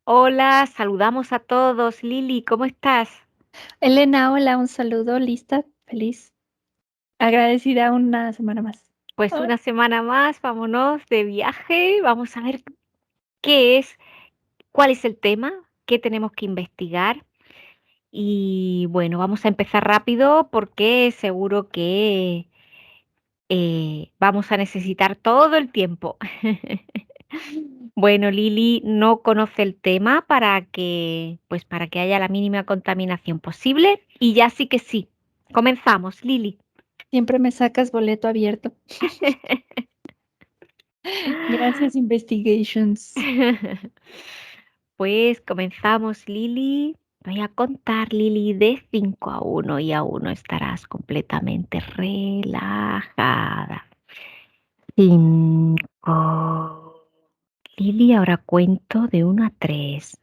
Hola, saludamos a todos. Lili, ¿cómo estás? Elena, hola, un saludo, lista, feliz, agradecida una semana más. Pues Ah, una semana más, vámonos de viaje. Vamos a ver qué es, cuál es el tema, qué tenemos que investigar. Y bueno, vamos a empezar rápido porque seguro que vamos a necesitar todo el tiempo. Bueno, Lili no conoce el tema para que haya la mínima contaminación posible. Y ya sí que sí. Comenzamos, Lili. Siempre me sacas boleto abierto. Gracias, Investigations. Pues comenzamos, Lili. Voy a contar, Lili, de 5 a uno y a uno estarás completamente relajada. 5. Lili, ahora cuento de 1 a 3.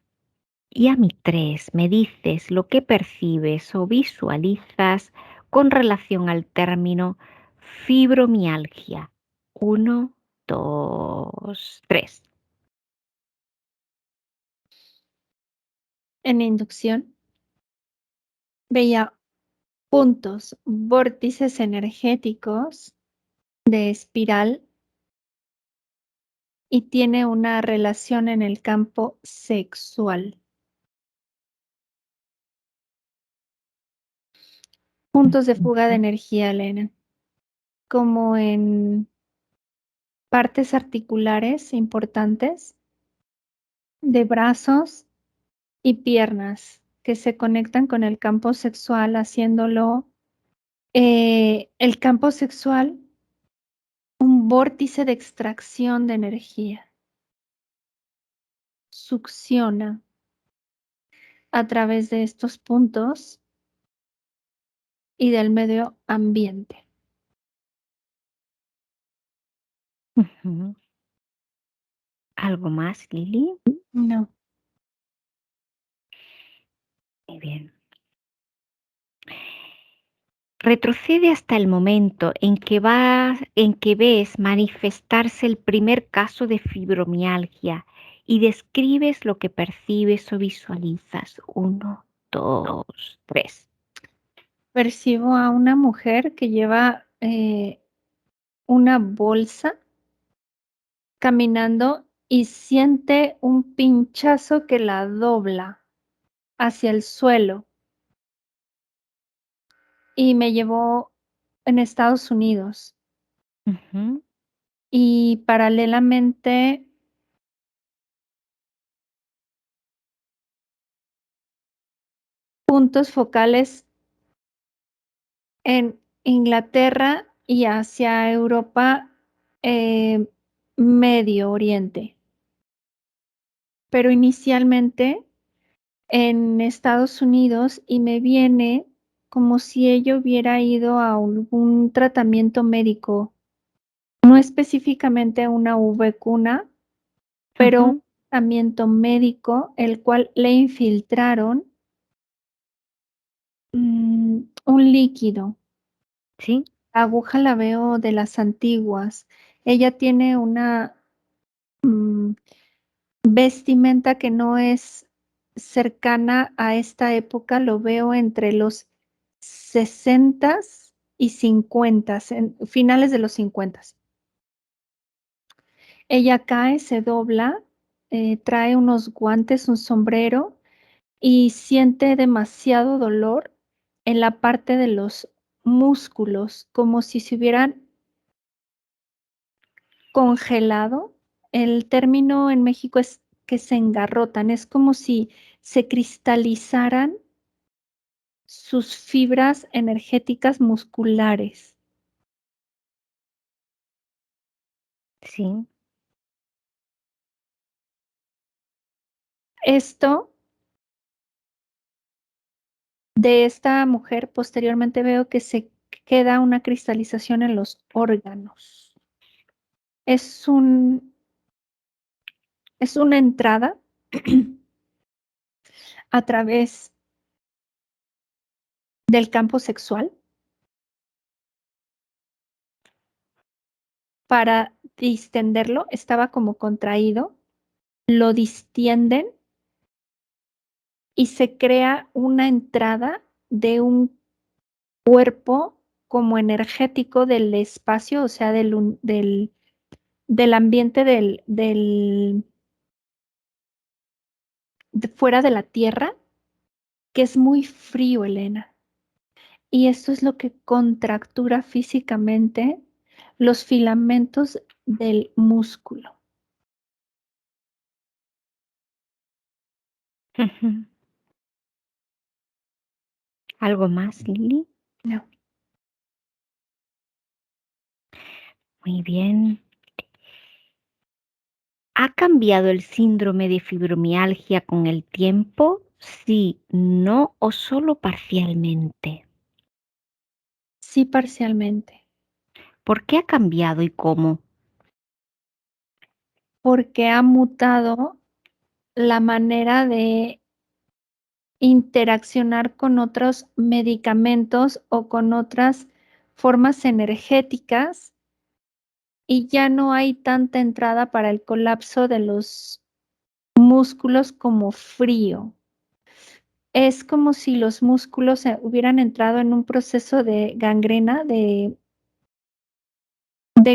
Y a mi 3 me dices lo que percibes o visualizas con relación al término fibromialgia. 1, 2, 3. En inducción veía puntos, vórtices energéticos de espiral y tiene una relación en el campo sexual. Puntos de fuga de energía, Elena, como en partes articulares importantes de brazos y piernas que se conectan con el campo sexual, haciéndolo el campo sexual un vórtice de extracción de energía. Succiona a través de estos puntos y del medio ambiente. Ujú. ¿Algo más, Lili? No. Muy bien. Retrocede hasta el momento en que ves manifestarse el primer caso de fibromialgia y describes lo que percibes o visualizas. 1, 2, 3. Percibo a una mujer que lleva una bolsa caminando y siente un pinchazo que la dobla hacia el suelo y me llevó en Estados Unidos. Ujú, Y paralelamente, puntos focales en Inglaterra y hacia Europa, eh, Medio Oriente. Pero inicialmente en Estados Unidos y me viene como si ella hubiera ido a algún tratamiento médico, no específicamente una V-cuna, pero un ujú. tratamiento médico, el cual le infiltraron un líquido. ¿Sí? La aguja la veo de las antiguas. Ella tiene una vestimenta que no es cercana a esta época, lo veo entre los 60s y 50s, en finales de los 50s. Ella cae, se dobla, trae unos guantes, un sombrero y siente demasiado dolor en la parte de los músculos, como si se hubieran congelado. El término en México es que se engarrotan, es como si se cristalizaran sus fibras energéticas musculares. Sí. Esto de esta mujer posteriormente veo que se queda una cristalización en los órganos. Es un, es una entrada a través del campo sexual para distenderlo. Estaba como contraído, lo distienden y se crea una entrada de un cuerpo como energético del espacio, o sea, del ambiente fuera de la Tierra, que es muy frío, Elena. Y esto es lo que contractura físicamente los filamentos del músculo. Ujú. ¿Algo más, Lili? No. Muy bien. ¿Ha cambiado el síndrome de fibromialgia con el tiempo? Sí, no o solo parcialmente. Sí, parcialmente, ¿Por qué ha cambiado y cómo? porque ha mutado la manera de interaccionar con otros medicamentos o con otras formas energéticas y ya no hay tanta entrada para el colapso de los músculos como frío. Es como si los músculos hubieran entrado en un proceso de gangrena, de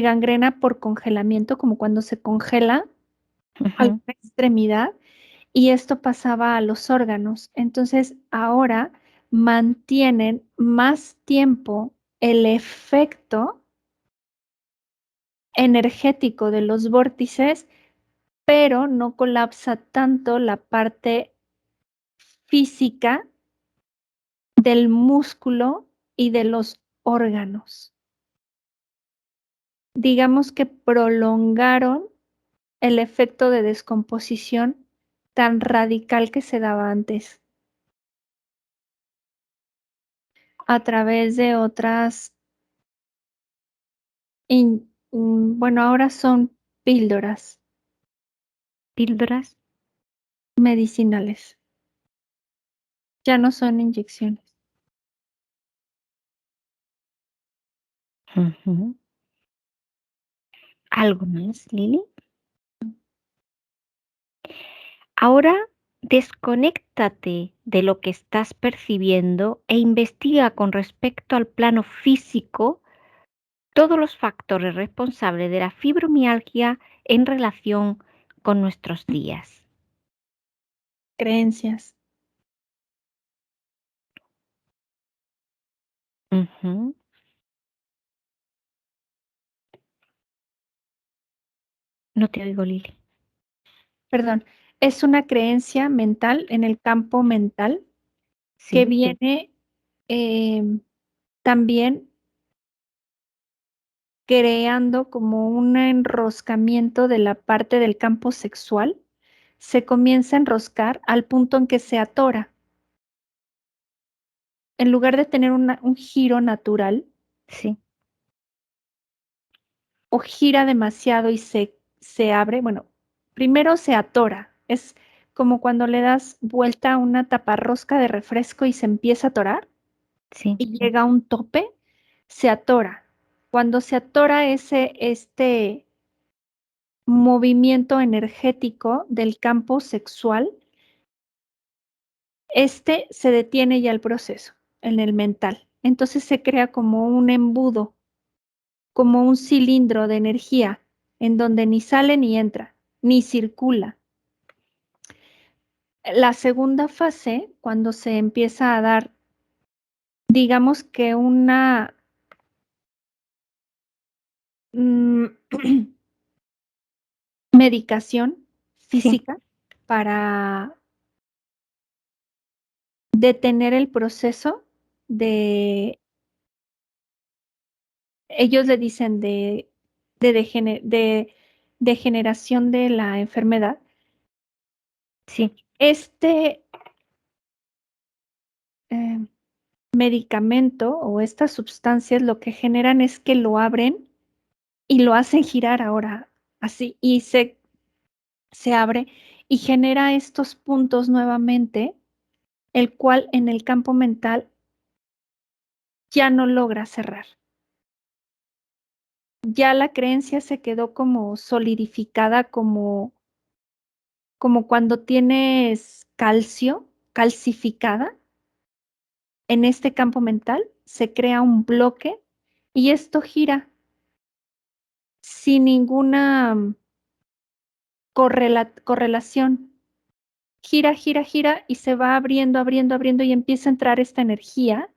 gangrena por congelamiento, como cuando se congela Ujú. alguna extremidad, y esto pasaba a los órganos. Entonces, ahora mantienen más tiempo el efecto energético de los vórtices, pero no colapsa tanto la parte física del músculo y de los órganos. Digamos que prolongaron el efecto de descomposición tan radical que se daba antes a través de otras, bueno, ahora son píldoras ¿Píldoras? medicinales, ya no son inyecciones. Ujú. ¿Algo más, Lili? Ahora desconéctate de lo que estás percibiendo e investiga con respecto al plano físico todos los factores responsables de la fibromialgia en relación con nuestros días. Creencias. Ujú. No te oigo, Lili. Perdón, es una creencia mental en el campo mental que Sí, viene también creando como un enroscamiento de la parte del campo sexual. Se comienza a enroscar al punto en que se atora. En lugar de tener un giro natural sí, o gira demasiado y se abre, bueno, primero se atora. Es como cuando le das vuelta a una taparrosca de refresco y se empieza a atorar sí, y llega a un tope, se atora. Cuando se atora este movimiento energético del campo sexual, se detiene ya el proceso en el mental. Entonces se crea como un embudo, como un cilindro de energía en donde ni sale ni entra, ni circula. La segunda fase, cuando se empieza a dar, digamos que una mm, medicación sí, física para detener el proceso de, ellos le dicen de degeneración de la enfermedad. sí. Este eh, medicamento o estas sustancias lo que generan es que lo abren y lo hacen girar ahora así y se abre y genera estos puntos nuevamente, el cual en el campo mental ya no logra cerrar. Ya la creencia se quedó como solidificada, como cuando tienes calcio calcificada en este campo mental, se crea un bloque y esto gira sin ninguna correlación. Gira, gira, gira y se va abriendo, abriendo, abriendo y empieza a entrar esta energía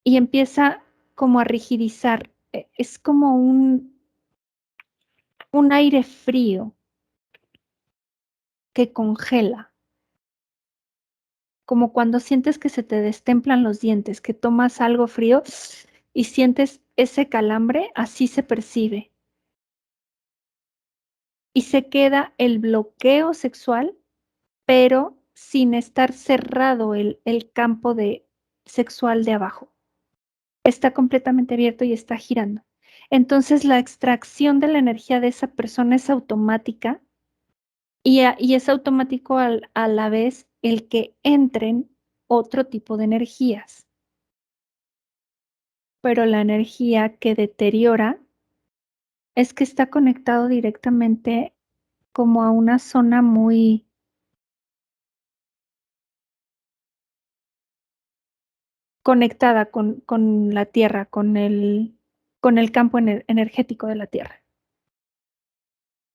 y empieza como a rigidizar. Es como un aire frío que congela, como cuando sientes que se te destemplan los dientes, que tomas algo frío y sientes ese calambre, así se percibe. Y se queda el bloqueo sexual, pero sin estar cerrado el campo sexual de abajo. Está completamente abierto y está girando. Entonces la extracción de la energía de esa persona es automática y es automático a la vez el que entren otro tipo de energías. Pero la energía que deteriora es que está conectado directamente como a una zona muy conectada con la Tierra, con el campo energético de la Tierra.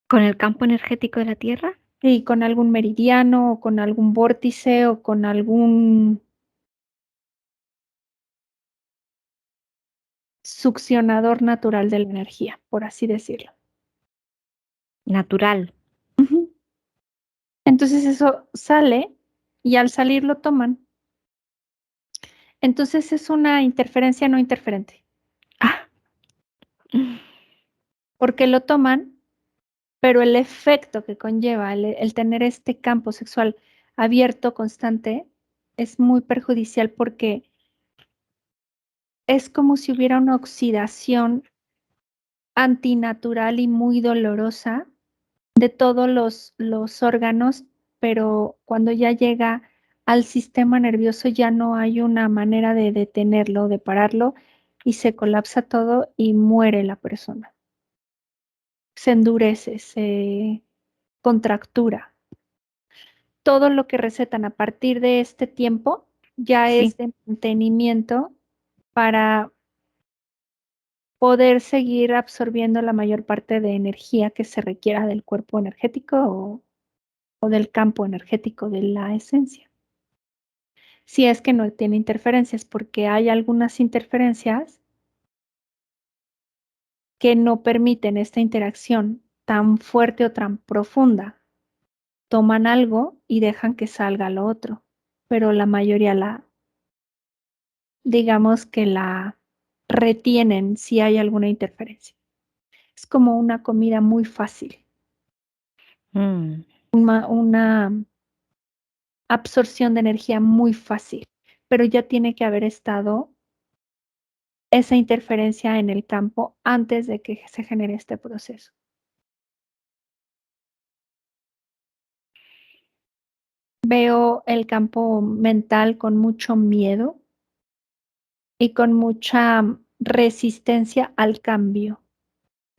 ¿Con el campo energético de la Tierra? Y con algún meridiano, o con algún vórtice, o con algún succionador natural de la energía, por así decirlo. Natural. Ujú. Entonces eso sale y al salir lo toman. Entonces es una interferencia no interferente, Ah, porque lo toman, pero el efecto que conlleva el tener este campo sexual abierto constante es muy perjudicial porque es como si hubiera una oxidación antinatural y muy dolorosa de todos los órganos, pero cuando ya llega al sistema nervioso ya no hay una manera de detenerlo, de pararlo, y se colapsa todo y muere la persona. Se endurece, se contractura. Todo lo que recetan a partir de este tiempo ya sí. es de mantenimiento para poder seguir absorbiendo la mayor parte de energía que se requiera del cuerpo energético o del campo energético de la esencia. Si es que no tiene interferencias, porque hay algunas interferencias que no permiten esta interacción tan fuerte o tan profunda. Toman algo y dejan que salga lo otro, pero la mayoría digamos que la retienen si hay alguna interferencia. Es como una comida muy fácil, Mm. una absorción de energía muy fácil, pero ya tiene que haber estado esa interferencia en el campo antes de que se genere este proceso. Veo el campo mental con mucho miedo y con mucha resistencia al cambio,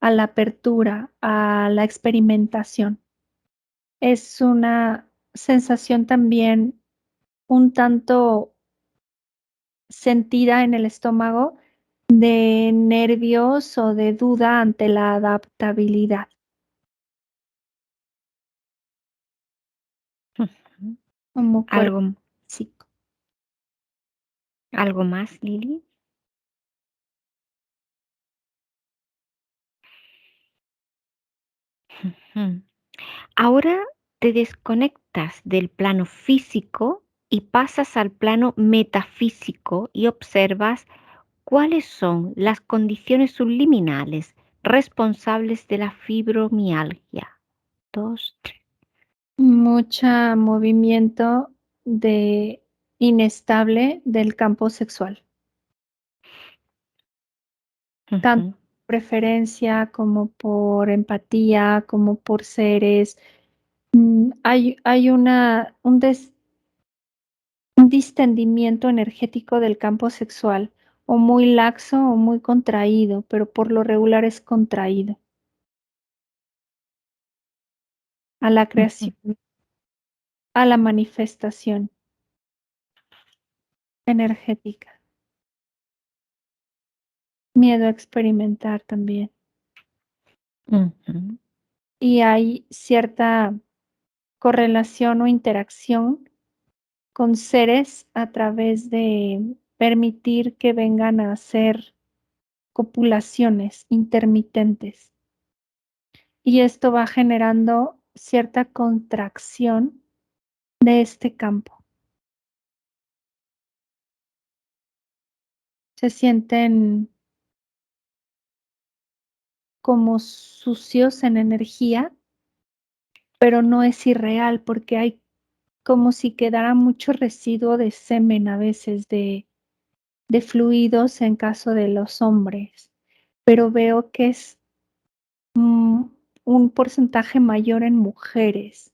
a la apertura, a la experimentación. Es una sensación también un tanto sentida en el estómago de nervios o de duda ante la adaptabilidad. Ujú. Como cuerpo ¿Algo, físico. algo más, Lili? Ujú. Ahora te desconectas del plano físico y pasas al plano metafísico y observas cuáles son las condiciones subliminales responsables de la fibromialgia. Dos, tres. Mucha movimiento de inestable del campo sexual, tanto Ujú. por preferencia como por empatía, como por seres. Hay un distendimiento energético del campo sexual, o muy laxo o muy contraído, pero por lo regular es contraído a la Ujú. creación. a la manifestación energética. Miedo a experimentar también. Ujú. Y hay cierta correlación o interacción con seres a través de permitir que vengan a hacer copulaciones intermitentes. Y esto va generando cierta contracción de este campo. Se sienten como sucios en energía, pero no es irreal porque hay como si quedara mucho residuo de semen a veces, de fluidos en caso de los hombres, pero veo que es mm, un porcentaje mayor en mujeres,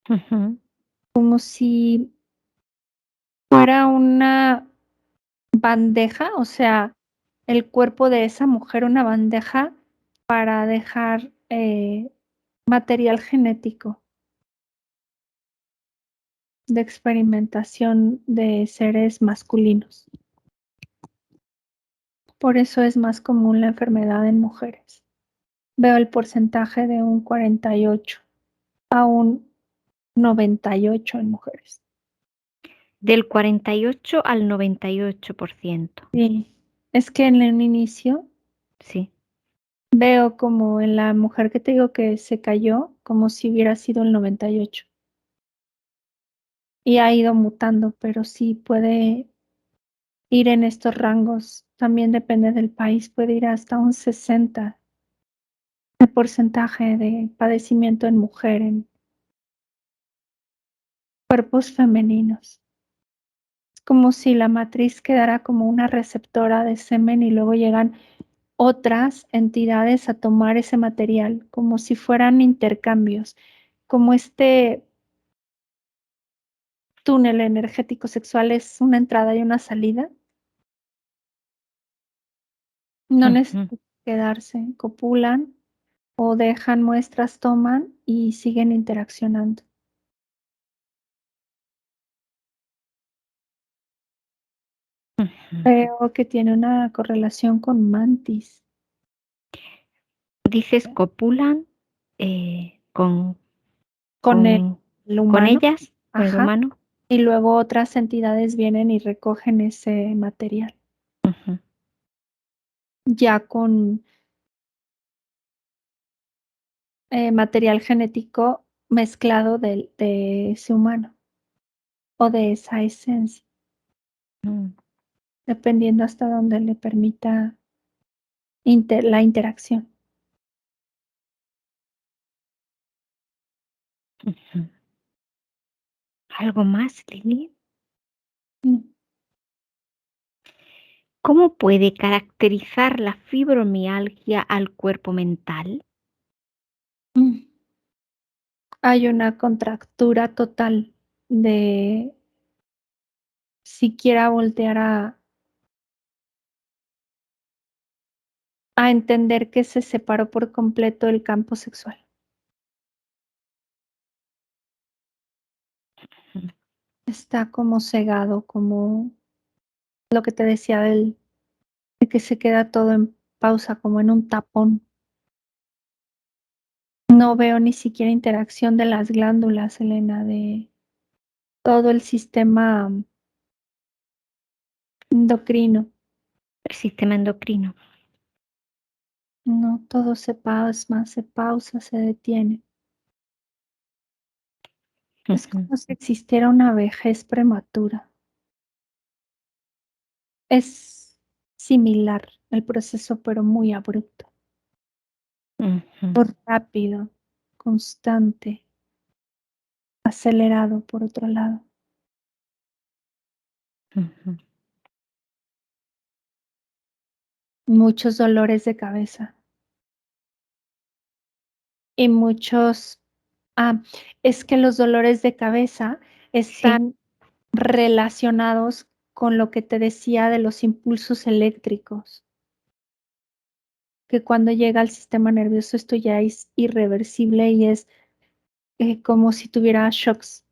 Ujú. como si fuera una bandeja, o sea, el cuerpo de esa mujer una bandeja para dejar material genético de experimentación de seres masculinos. Por eso es más común la enfermedad en mujeres. Veo el porcentaje de un 48 a un 98 en mujeres. Del 48 al 98%. Sí, es que en un inicio Sí. veo como en la mujer que te digo que se cayó, como si hubiera sido el 98 y ha ido mutando, pero sí puede ir en estos rangos. También depende del país, puede ir hasta un 60 de porcentaje de padecimiento en mujer, en cuerpos femeninos. Es como si la matriz quedara como una receptora de semen y luego llegan otras entidades a tomar ese material, como si fueran intercambios, como este túnel energético sexual es una entrada y una salida. No Ujú. necesitan quedarse, copulan o dejan muestras, toman y siguen interaccionando. Ujú. Creo que tiene una correlación con mantis, Dices copulan con con, el con humano, ellas, con el ajá, humano. y luego otras entidades vienen y recogen ese material, Ujú. ya con material genético mezclado de ese humano o de esa esencia, Mm. dependiendo hasta dónde le permita la interacción. Ujú. ¿Algo más, Lili? Mm, ¿Cómo puede caracterizar la fibromialgia al cuerpo mental? mm. Hay una contractura total de siquiera voltear a entender que se separó por completo el campo sexual. Ujú. Está como cegado, como lo que te decía de que se queda todo en pausa, como en un tapón. No veo ni siquiera interacción de las glándulas, Elena, de todo el sistema endocrino. El sistema endocrino. No, todo se pasma, se pausa, se detiene. Es Ujú. como si existiera una vejez prematura. Es similar el proceso, pero muy abrupto, Ujú. muy rápido, constante, acelerado por otro lado. Ujú. Muchos dolores de cabeza y muchos ah, es que los dolores de cabeza Sí. están relacionados con lo que te decía de los impulsos eléctricos, que cuando llega al sistema nervioso esto ya es irreversible y es como si tuviera shocks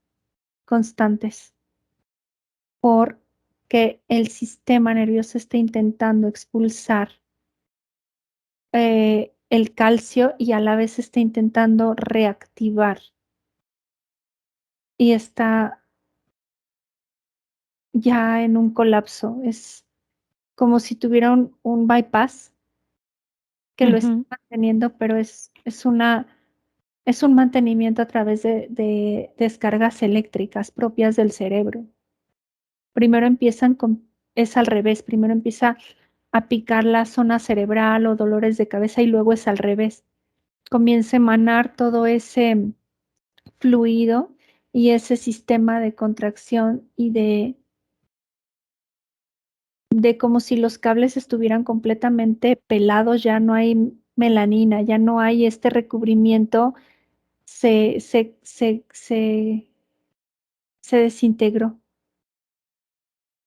constantes, porque el sistema nervioso está intentando expulsar el calcio y a la vez está intentando reactivar y está ya en un colapso. Es como si tuviera un bypass que lo está Ujú. manteniendo, pero es un mantenimiento a través de descargas eléctricas propias del cerebro. Primero es al revés, primero empieza a picar la zona cerebral o dolores de cabeza y luego es al revés. Comienza a emanar todo ese fluido y ese sistema de contracción y de como si los cables estuvieran completamente pelados, ya no hay melanina, ya no hay este recubrimiento, se se se se se desintegró.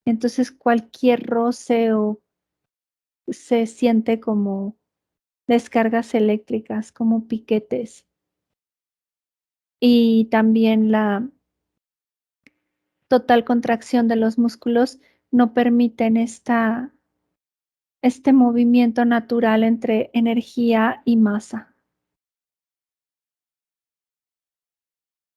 Entonces, cualquier roce o se siente como descargas eléctricas, como piquetes. Y también la total contracción de los músculos no permiten este movimiento natural entre energía y masa.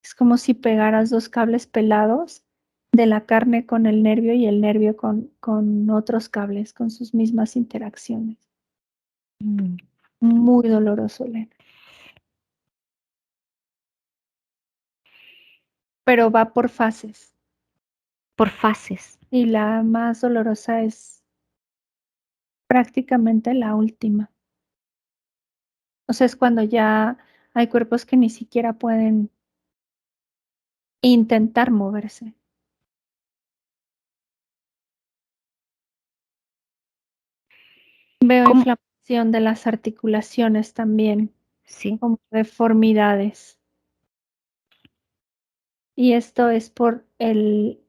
Es como si pegaras 2 cables pelados de la carne con el nervio y el nervio con otros cables, con sus mismas interacciones. Mm. Muy doloroso, Elena, pero va por fases, Por fases. y la más dolorosa es prácticamente la última. O sea, es cuando ya hay cuerpos que ni siquiera pueden intentar moverse. Veo ¿Cómo? inflamación de las articulaciones también, Sí. como deformidades. Y esto es por el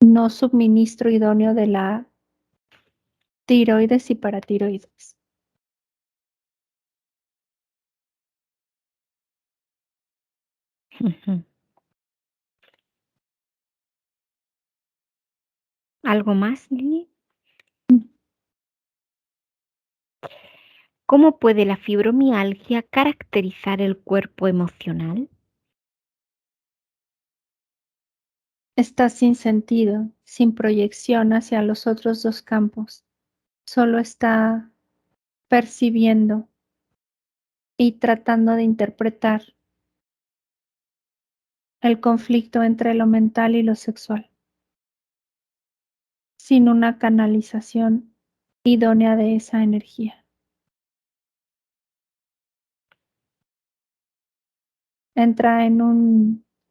no suministro idóneo de la tiroides y paratiroides. Ujú. ¿Algo más, Lili? Mm, ¿Cómo puede la fibromialgia caracterizar el cuerpo emocional? Está sin sentido, sin proyección hacia los otros 2 campos. Solo está percibiendo y tratando de interpretar el conflicto entre lo mental y lo sexual, sin una canalización idónea de esa energía. Entra en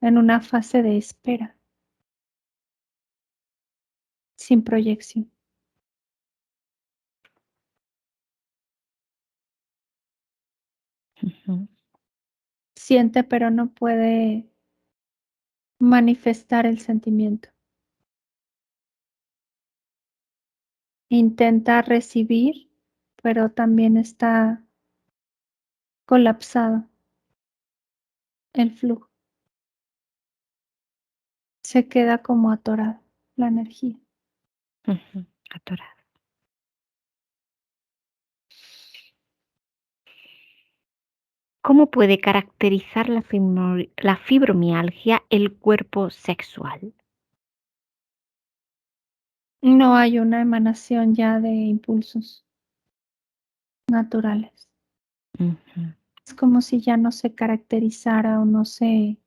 una fase de espera, sin proyección. Ujú. Siente, pero no puede manifestar el sentimiento. Intenta recibir, pero también está colapsado el flujo. Se queda como atorada la energía. Ujú. Atorada. ¿Cómo puede caracterizar la fibromialgia el cuerpo sexual? No hay una emanación ya de impulsos naturales. Ujú. Es como si ya no se caracterizara o no se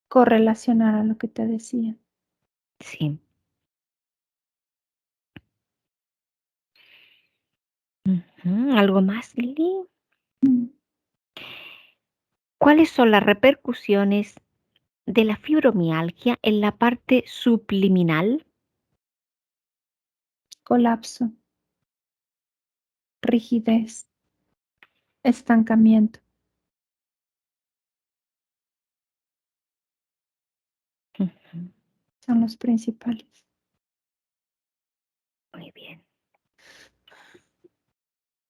correlacionara lo que te decía. Sí. Ujú. ¿Algo más, Lili? Mm, ¿Cuáles son las repercusiones de la fibromialgia en la parte subliminal? colapso, rigidez, estancamiento Ujú. son los principales. Muy bien.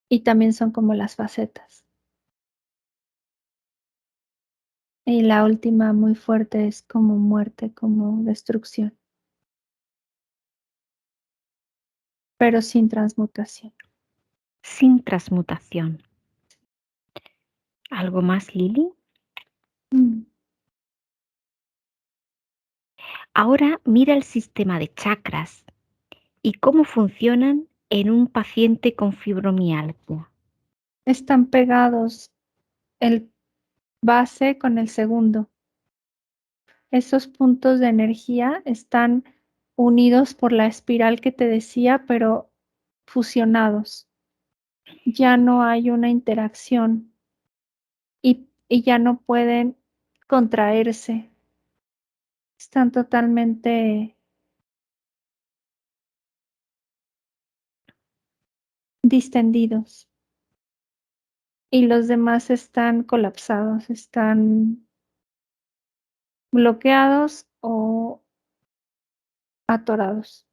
Y también son como las facetas. Y la última muy fuerte es como muerte, como destrucción, pero sin transmutación. Sin transmutación. ¿Algo más, Lili? Mm. Ahora mira el sistema de chakras y cómo funcionan en un paciente con fibromialgia. Están pegados el base con el segundo. Esos puntos de energía están unidos por la espiral que te decía, pero fusionados. Ya no hay una interacción y ya no pueden contraerse. Están totalmente distendidos y los demás están colapsados, están bloqueados o atorados.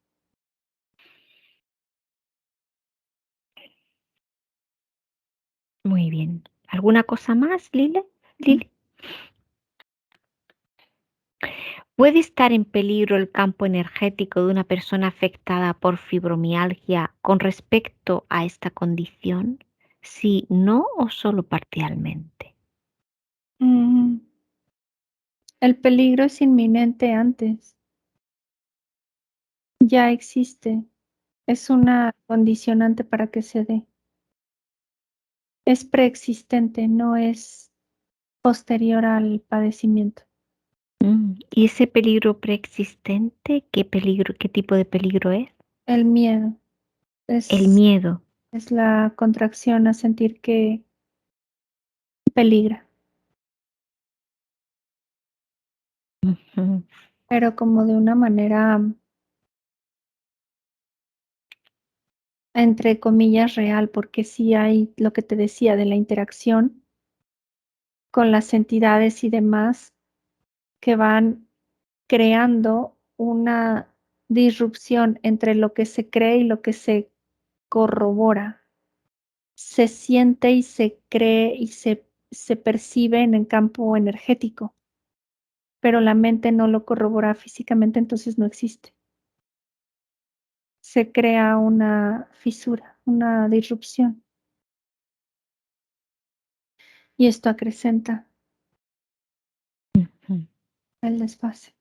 Muy bien. ¿Alguna cosa más, Lili? Lili? ¿Puede estar en peligro el campo energético de una persona afectada por fibromialgia con respecto a esta condición? Sí, no o solo parcialmente. Mm, El peligro es inminente antes, ya existe, es una condicionante para que se dé. Es preexistente, no es posterior al padecimiento. ¿Y ese peligro preexistente, qué tipo de peligro es? El miedo El es, miedo. es la contracción a sentir que peligra, Ujú. pero como de una manera, entre comillas, real, porque sí hay lo que te decía de la interacción con las entidades y demás que van creando una disrupción entre lo que se cree y lo que se corrobora. Se siente y se cree y se percibe en el campo energético, pero la mente no lo corrobora físicamente, entonces no existe. Se crea una fisura, una disrupción, y esto acrecenta Ujú. el desfase.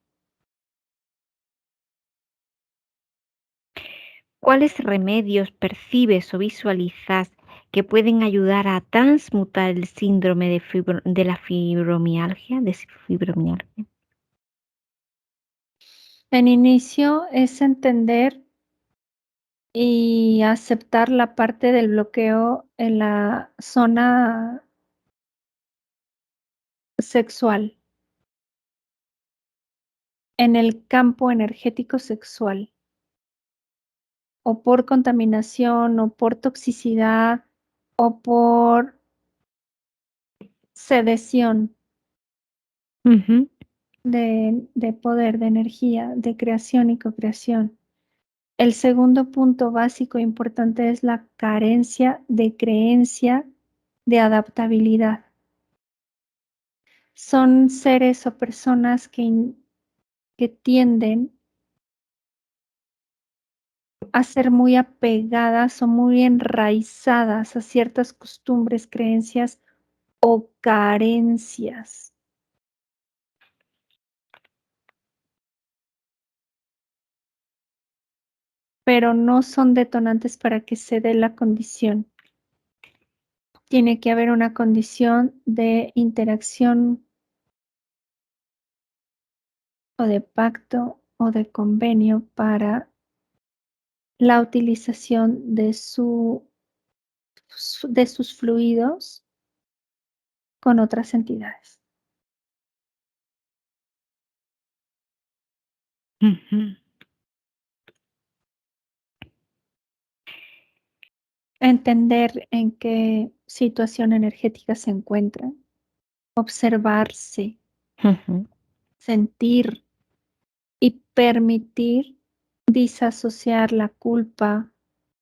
¿Cuáles remedios percibes o visualizas que pueden ayudar a transmutar el síndrome de la fibromialgia? En inicio es entender y aceptar la parte del bloqueo en la zona sexual, en el campo energético sexual, o por contaminación, o por toxicidad, o por sedición Ujú, de poder, de energía, de creación y co-creación. El segundo punto básico e importante es la carencia de creencia de adaptabilidad. Son seres o personas que tienden a ser muy apegadas o muy enraizadas a ciertas costumbres, creencias o carencias. Pero no son detonantes para que se dé la condición. Tiene que haber una condición de interacción o de pacto o de convenio para la utilización de sus fluidos con otras entidades. ujú, Entender en qué situación energética se encuentra, observarse, ujú. sentir y permitir disasociar la culpa,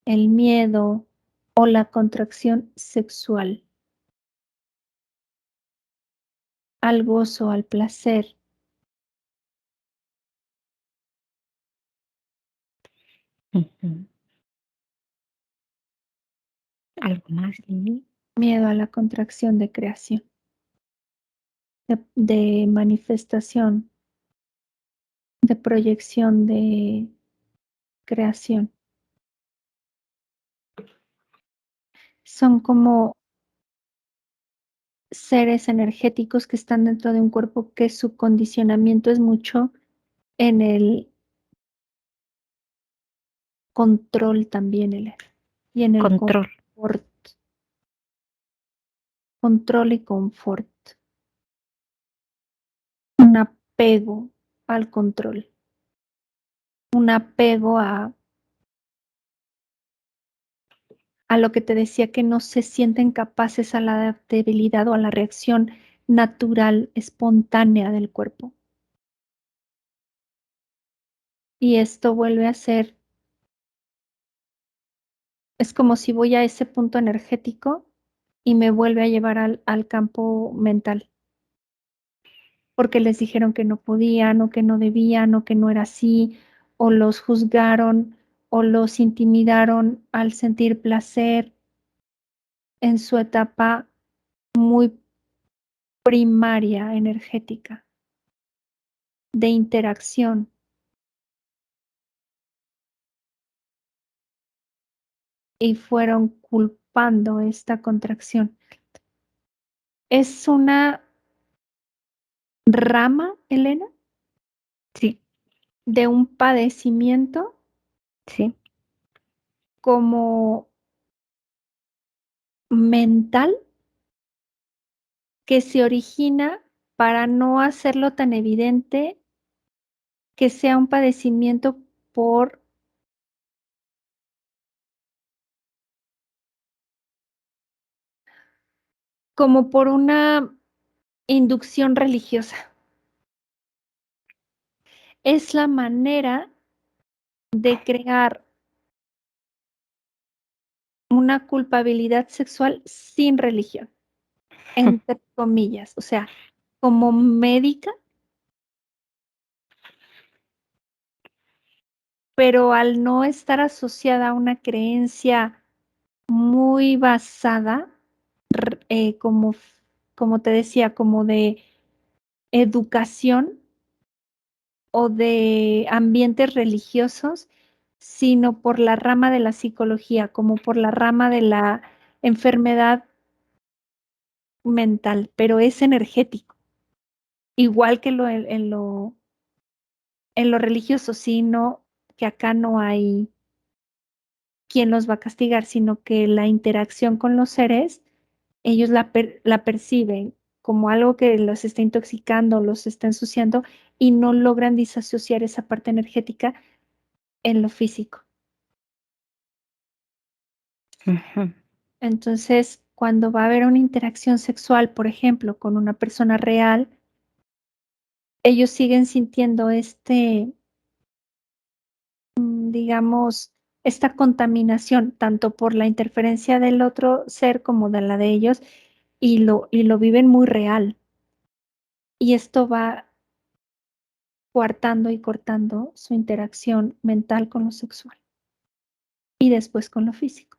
el miedo o la contracción sexual. al gozo, al placer. Ujú. ¿Algo más, Lili? Miedo a la contracción de creación, de manifestación, de proyección, de creación. Son como seres energéticos que están dentro de un cuerpo que su condicionamiento es mucho en el control también, Elena, y en el Control. confort, control y confort, un apego al control, un apego a lo que te decía, que no se sienten capaces a la adaptabilidad o a la reacción natural, espontánea del cuerpo. Y esto vuelve a ser, es como si voy a ese punto energético y me vuelve a llevar al campo mental, porque les dijeron que no podían o que no debían o que no era así, o los juzgaron o los intimidaron al sentir placer en su etapa muy primaria energética de interacción, y fueron culpando esta contracción. Es una rama, Elena, Sí, de un padecimiento sí. como mental, que se origina, para no hacerlo tan evidente, que sea un padecimiento por, como por una inducción religiosa. Es la manera de crear una culpabilidad sexual sin religión, entre comillas. O sea, como médica, pero al no estar asociada a una creencia muy basada, como, como te decía, como de educación o de ambientes religiosos, sino por la rama de la psicología, como por la rama de la enfermedad mental, pero es energético, igual que en lo religioso, sino que acá no hay quien los va a castigar, sino que la interacción con los seres, ellos la perciben como algo que los está intoxicando, los está ensuciando, y no logran disasociar esa parte energética en lo físico. Ujú. Entonces, cuando va a haber una interacción sexual, por ejemplo, con una persona real, ellos siguen sintiendo digamos, esta contaminación, tanto por la interferencia del otro ser como de la de ellos, y lo viven muy real. Y esto va coartando y cortando su interacción mental con lo sexual y después con lo físico.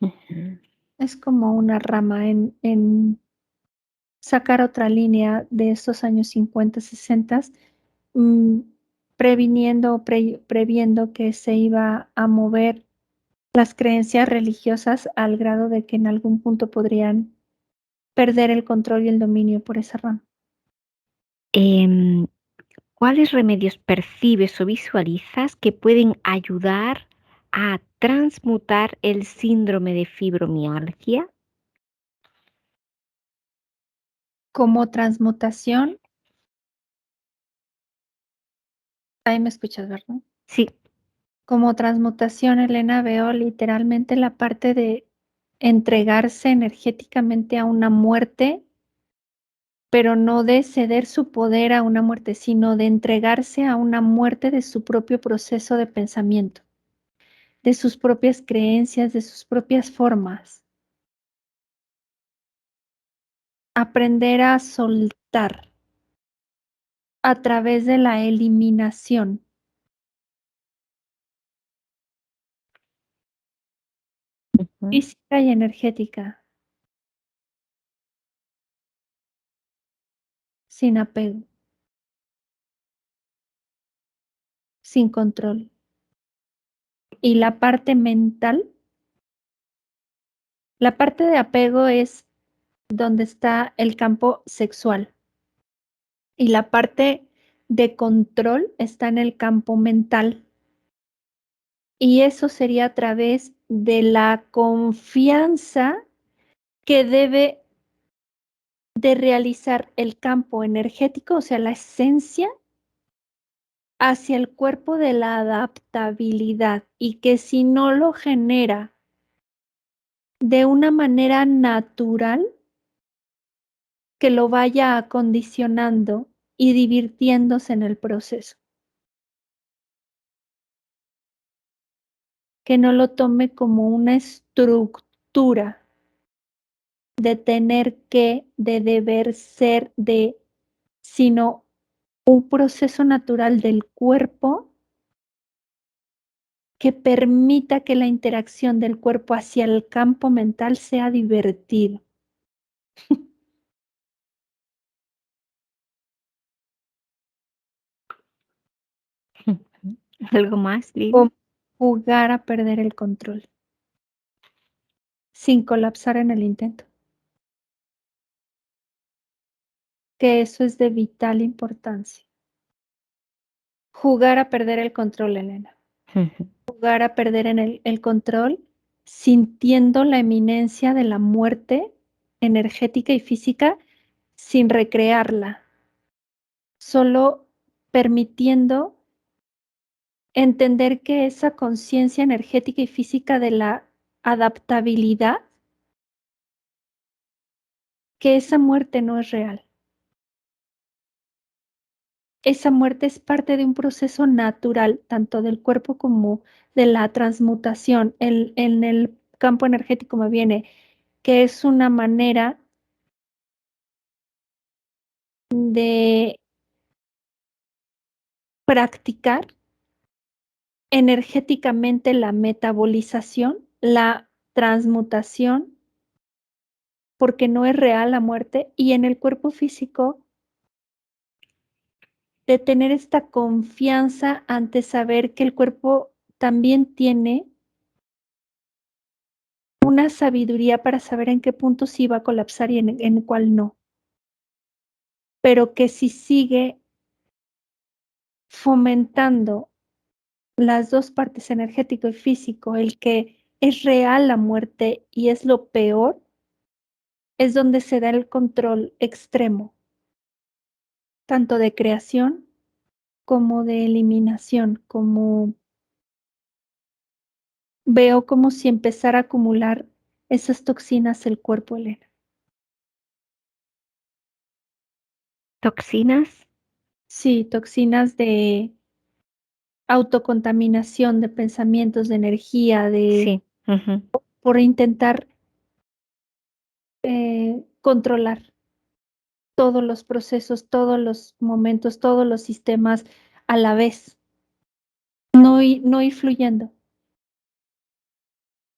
Ujú. Es como una rama en sacar otra línea de estos años 50, 60, mm, previniendo, previendo que se iba a mover las creencias religiosas al grado de que en algún punto podrían perder el control y el dominio por esa rama. Em, ¿Cuáles remedios percibes o visualizas que pueden ayudar a transmutar el síndrome de fibromialgia? Como transmutación, ahí me escuchas, ¿verdad? Sí. Como transmutación, Elena, veo literalmente la parte de entregarse energéticamente a una muerte, pero no de ceder su poder a una muerte, sino de entregarse a una muerte de su propio proceso de pensamiento, de sus propias creencias, de sus propias formas. aprender a soltar a través de la eliminación. Ujú. Física y energética, sin apego, sin control. Y la parte mental, la parte de apego es donde está el campo sexual y la parte de control está en el campo mental. Y eso sería a través de la confianza que debe de realizar el campo energético, o sea, la esencia, hacia el cuerpo de la adaptabilidad, y que si no lo genera de una manera natural, que lo vaya acondicionando y divirtiéndose en el proceso. Que no lo tome como una estructura de tener que, de deber ser, de, sino un proceso natural del cuerpo que permita que la interacción del cuerpo hacia el campo mental sea divertido. ¿Algo más, Lili? Como jugar a perder el control, sin colapsar en el intento. Que eso es de vital importancia. Jugar a perder el control, Elena. Ujú. Jugar a perder en el control, sintiendo la eminencia de la muerte energética y física sin recrearla, solo permitiendo entender que esa conciencia energética y física de la adaptabilidad, que esa muerte no es real. Esa muerte es parte de un proceso natural, tanto del cuerpo como de la transmutación. En el campo energético me viene que es una manera de practicar energéticamente la metabolización, la transmutación, porque no es real la muerte, y en el cuerpo físico de tener esta confianza ante saber que el cuerpo también tiene una sabiduría para saber en qué punto sí va a colapsar y en cuál no. Pero que si sigue fomentando las dos partes, energético y físico, el que es real la muerte y es lo peor, es donde se da el control extremo, tanto de creación como de eliminación, como veo como si empezara a acumular esas toxinas el cuerpo, Elena. ¿Toxinas? Sí, toxinas de autocontaminación, de pensamientos, de energía, de Sí. Ujú. por intentar controlar todos los procesos, todos los momentos, todos los sistemas a la vez, no ir fluyendo,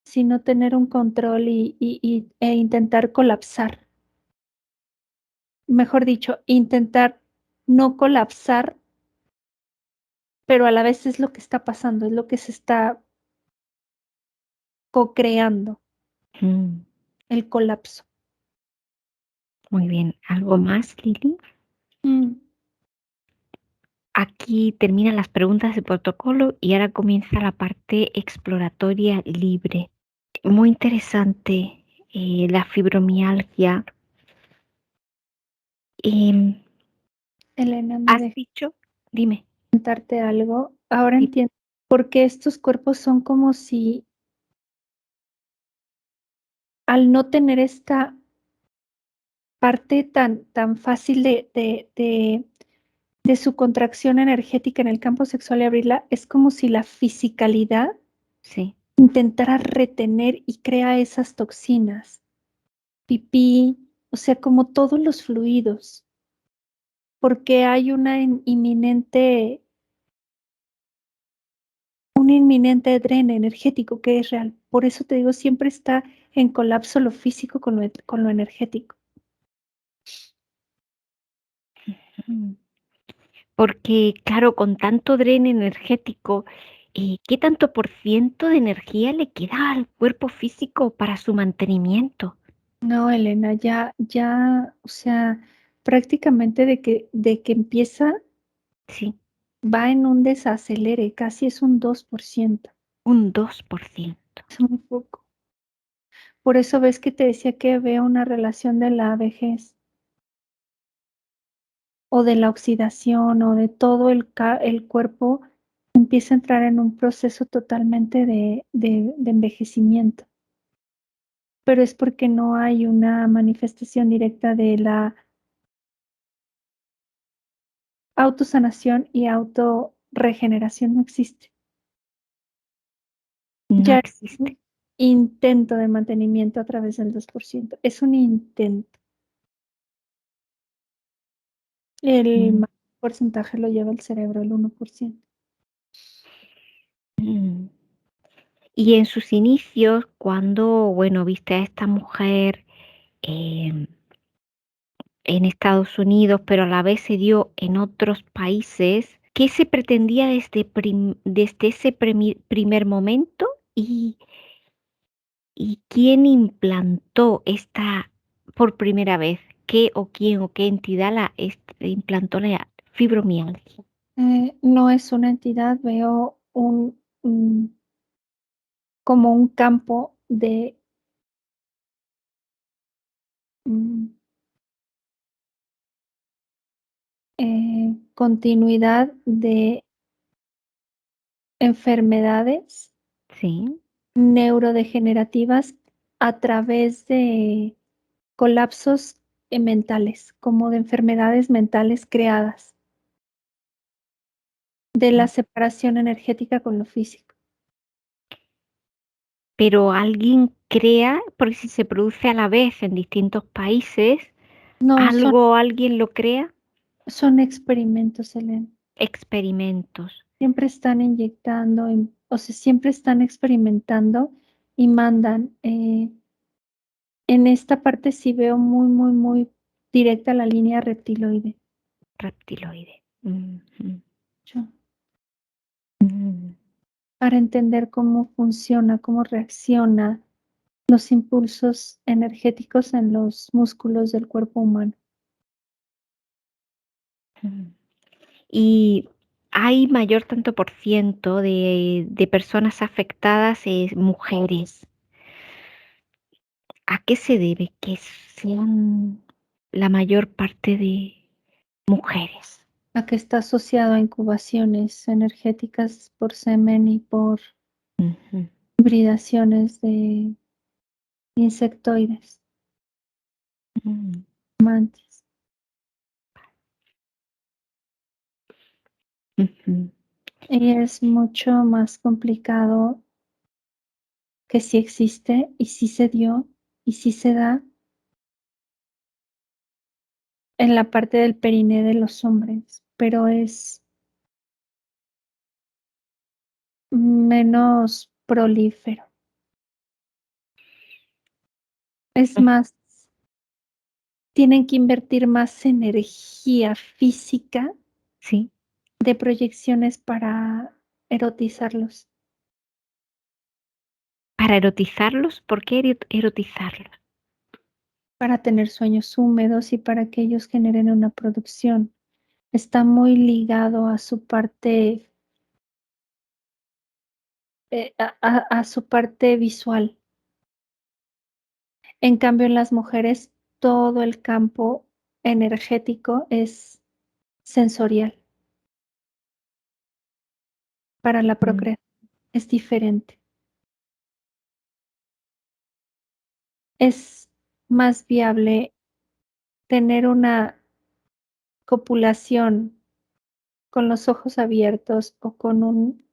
sino tener un control e intentar colapsar. Mejor dicho, intentar no colapsar, pero a la vez es lo que está pasando, es lo que se está co-creando, Mm, el colapso. muy bien. ¿Algo más, Lili? Mm, Aquí terminan las preguntas de protocolo y ahora comienza la parte exploratoria libre. Muy interesante, la fibromialgia. Em, Elena, me ¿Has deja dicho? Dime. contarte algo. Ahora Sí. entiendo por qué estos cuerpos son como si al no tener esta parte tan fácil de su contracción energética en el campo sexual y abrirla, es como si la fisicalidad Sí. intentara retener y crea esas toxinas. Pipí, o sea, como todos los fluidos, porque hay un inminente dren energético que es real. Por eso te digo, siempre está en colapso lo físico con lo energético. Mm. Porque, claro, con tanto dren energético, ¿qué tanto por ciento de energía le queda al cuerpo físico para su mantenimiento? No, Elena, ya, o sea, prácticamente de que empieza, Sí, va en un desacelere, casi es un 2%. un 2%. Es muy poco. Por eso ves que te decía que veo una relación de la vejez, o de la oxidación, o de todo el cuerpo empieza a entrar en un proceso totalmente de envejecimiento. Pero es porque no hay una manifestación directa de la autosanación y autorregeneración, no existe. No Ya es un existe. intento de mantenimiento a través del 2%. Es un intento. El Mm, mayor porcentaje lo lleva el cerebro, el 1%. mm. Y en sus inicios, cuando, bueno, viste a esta mujer em, en Estados Unidos, pero a la vez se dio en otros países, ¿qué se pretendía desde ese primer momento? ¿Y quién implantó esta por primera vez? ¿Qué o quién o qué entidad implantó la fibromialgia? No es una entidad, veo como un campo de mm, continuidad de enfermedades Sí, neurodegenerativas a través de colapsos mentales, como de enfermedades mentales creadas, de la mm. separación energética con lo físico. Pero alguien crea, porque si se produce a la vez en distintos países, No, alguien lo crea, son experimentos, Elena. experimentos. Siempre están inyectando, o sea, siempre están experimentando y mandan. En esta parte sí veo muy, muy, muy directa la línea reptiloide. Reptiloide. Ujú, Yo, mm, para entender cómo funciona, cómo reacciona los impulsos energéticos en los músculos del cuerpo humano. mm. Y hay mayor tanto por ciento de personas afectadas, mujeres. ¿A qué se debe que sean la mayor parte de mujeres? A que está asociado a incubaciones energéticas por semen y por Ujú, hibridaciones de insectoides, mm, mantis. ujú, Y es mucho más complicado que si existe y si se dio y si se da en la parte del periné de los hombres, pero es menos prolífero. Es mm. más, tienen que invertir más energía física Sí, de proyecciones para erotizarlos, para erotizarlos. ¿Por qué erotizarlos? para tener sueños húmedos y para que ellos generen una producción. Está muy ligado a su parte, a su parte visual. En cambio, en las mujeres, todo el campo energético es sensorial para la Mm, procreación, es diferente. Es más viable tener una copulación con los ojos abiertos o con un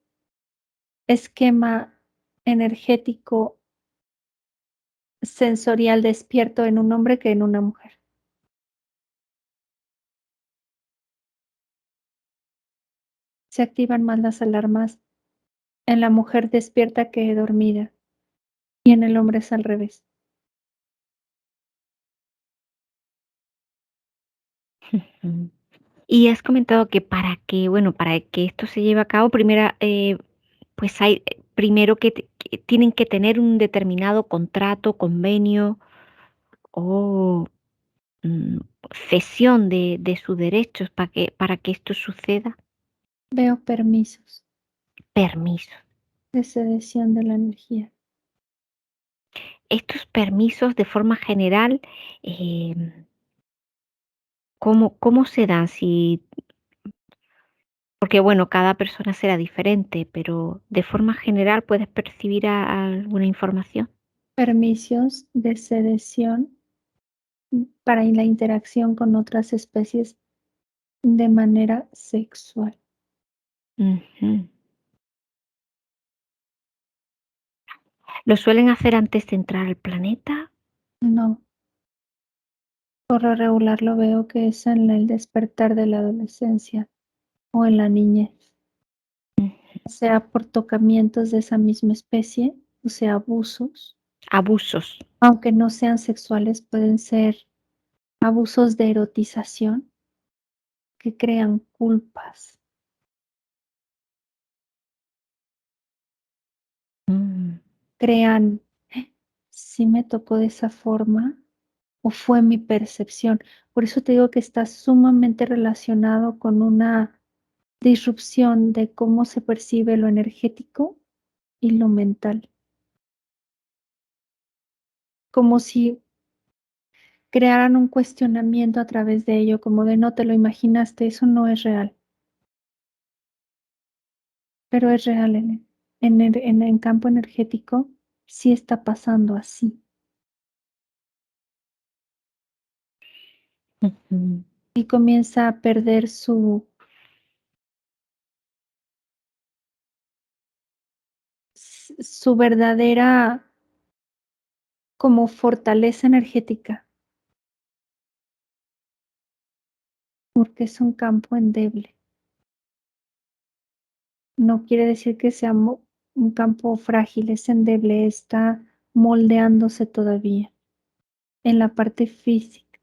esquema energético sensorial despierto en un hombre que en una mujer. Se activan más las alarmas en la mujer despierta que dormida, y en el hombre es al revés. Ujú. Y has comentado que bueno, para que esto se lleve a cabo, pues primero que tienen que tener un determinado contrato, convenio o mm, cesión de sus derechos para que esto suceda. Veo permisos Permisos. de cedición de la energía. Estos permisos de forma general, em, cómo se dan? Porque bueno, cada persona será diferente, pero de forma general puedes percibir alguna información. Permisos de cedición para la interacción con otras especies de manera sexual. Ujú. ¿Lo suelen hacer antes de entrar al planeta? No, por lo regular lo veo que es en el despertar de la adolescencia o en la niñez, sea por tocamientos de esa misma especie, o sea, abusos, Abusos. aunque no sean sexuales, pueden ser abusos de erotización que crean culpas, Mm, crean, si me tocó de esa forma o fue mi percepción. Por eso te digo que está sumamente relacionado con una disrupción de cómo se percibe lo energético y lo mental, como si crearan un cuestionamiento a través de ello, como de no te lo imaginaste, eso no es real, pero es real en el campo energético, sí está pasando así. ujú. Y comienza a perder su verdadera como fortaleza energética, porque es un campo endeble. No quiere decir que sea un campo frágil, es endeble, está moldeándose todavía en la parte física.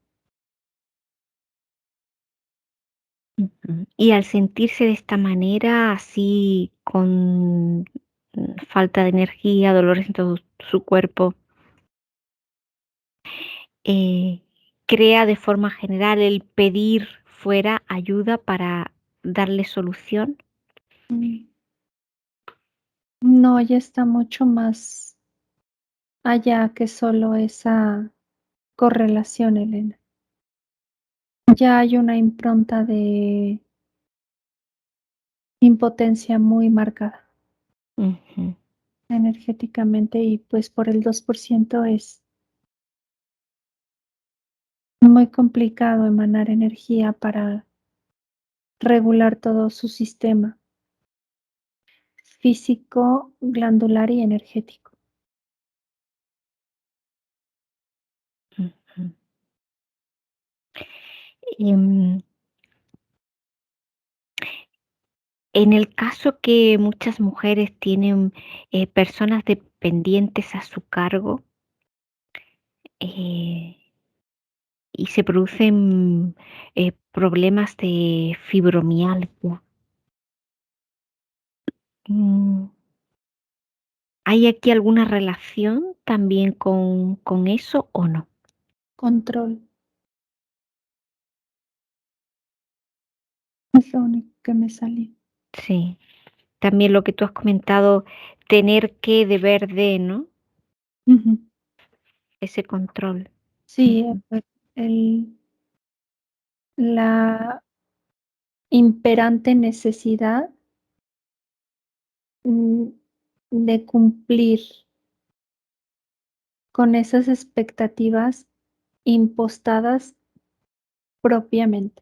Ujú. Y al sentirse de esta manera, así con falta de energía, dolores en todo su cuerpo, eh, crea de forma general el pedir fuera ayuda para darle solución. Mm, no, ya está mucho más allá que solo esa correlación, Elena. Ya hay una impronta de impotencia muy marcada Ujú, energéticamente y pues por el 2% es muy complicado emanar energía para regular todo su sistema físico, glandular y energético. ujú. Em, en el caso que muchas mujeres tienen personas dependientes a su cargo, eh, y se producen problemas de fibromialgia. Mm, ¿Hay aquí alguna relación también con eso o no? Control es lo único que me salió. Sí, también lo que tú has comentado, tener que, deber de, ¿no? Ujú. Ese control. Sí, Ujú, el la imperante necesidad, mm, de cumplir con esas expectativas impostadas propiamente.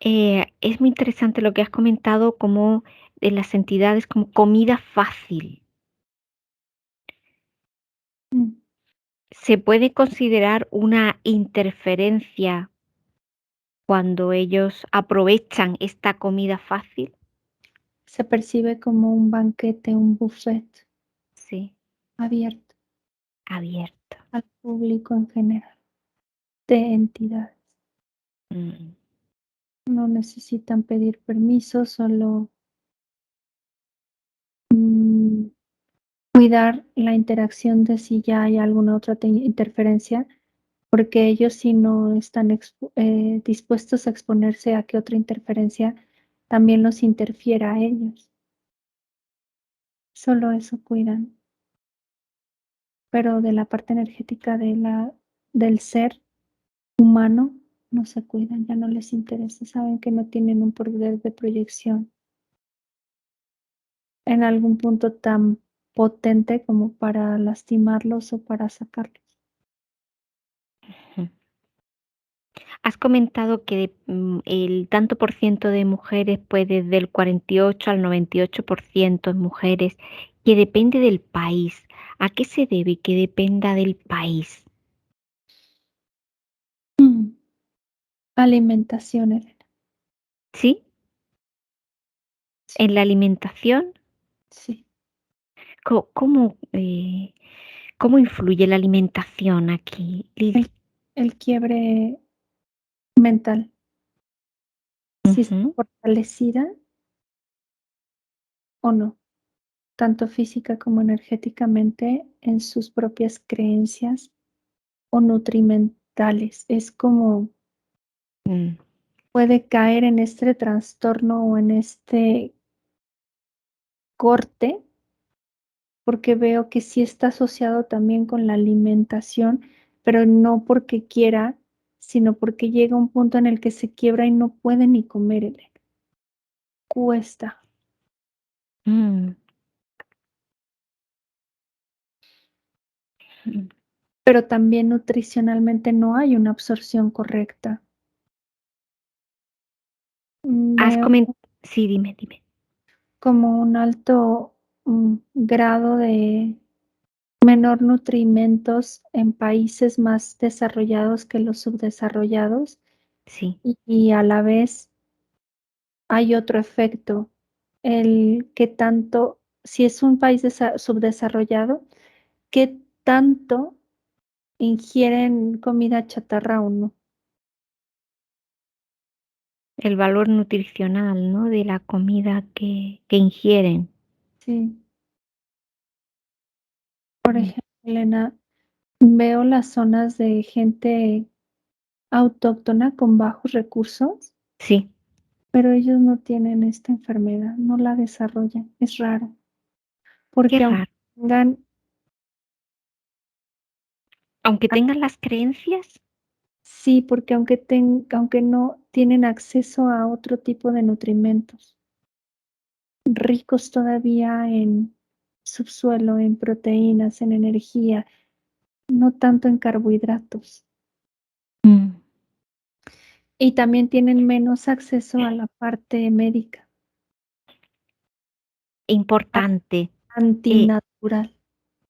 es muy interesante lo que has comentado como de las entidades como comida fácil. ¿Se puede considerar una interferencia cuando ellos aprovechan esta comida fácil? Se percibe como un banquete, un buffet Sí, abierto abierto. al público en general, de entidades. Mm, No necesitan pedir permiso, solo mm, cuidar la interacción de si ya hay alguna otra interferencia, porque ellos si no están dispuestos a exponerse a que otra interferencia también los interfiera a ellos. Solo eso cuidan, pero de la parte energética del ser humano no se cuidan, ya no les interesa, saben que no tienen un poder de proyección en algún punto tan potente como para lastimarlos o para sacarlos. ujú. Has comentado que el tanto por ciento de mujeres, pues desde el 48 al 98% en mujeres, que depende del país. ¿A qué se debe que dependa del país? Mm, Alimentación, Elena. ¿Sí? Sí, En la alimentación, sí. ¿cómo, cómo influye la alimentación aquí, El, Lili? el quiebre mental, si está Ujú, fortalecida o no, tanto física como energéticamente en sus propias creencias o nutrimentales. Es como mm, puede caer en este trastorno o en este corte, porque veo que sí está asociado también con la alimentación, pero no porque quiera, sino porque llega un punto en el que se quiebra y no puede ni comer, Elena. Cuesta. mm, mm. Pero también nutricionalmente no hay una absorción correcta. Has Veo comentado, sí, dime, dime. como un alto grado de menor nutrimentos en países más desarrollados que los subdesarrollados Sí, y a la vez hay otro efecto, el que tanto, si es un país subdesarrollado, qué tanto ingieren comida chatarra o no. el valor nutricional, ¿no? De la comida que ingieren. Sí, por Mm, ejemplo, Elena, veo las zonas de gente autóctona con bajos recursos, sí, pero ellos no tienen esta enfermedad, no la desarrollan. Es raro, qué porque aunque raro. tengan, Aunque ah, tengan las creencias, sí, porque aunque no tienen acceso a otro tipo de nutrimentos, ricos todavía en subsuelo, en proteínas, en energía, no tanto en carbohidratos. mm, Y también tienen menos acceso a la parte médica, importante, eh, antinatural.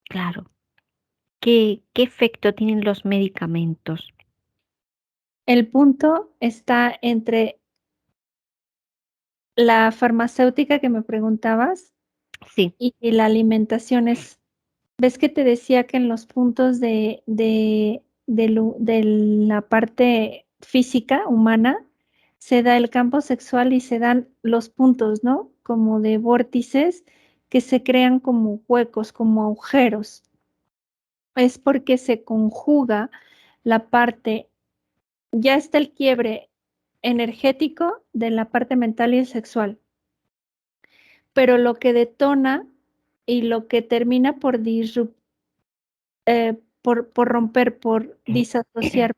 claro. ¿Qué efecto tienen los medicamentos? El punto está entre la farmacéutica que me preguntabas Sí, y la alimentación es, ¿ves que te decía que en los puntos de la parte física humana se da el campo sexual y se dan los puntos, ¿no? Como de vórtices que se crean como huecos, como agujeros. Es porque se conjuga la parte, ya está el quiebre energético de la parte mental y sexual, pero lo que detona y lo que termina por por romper, por disasociar,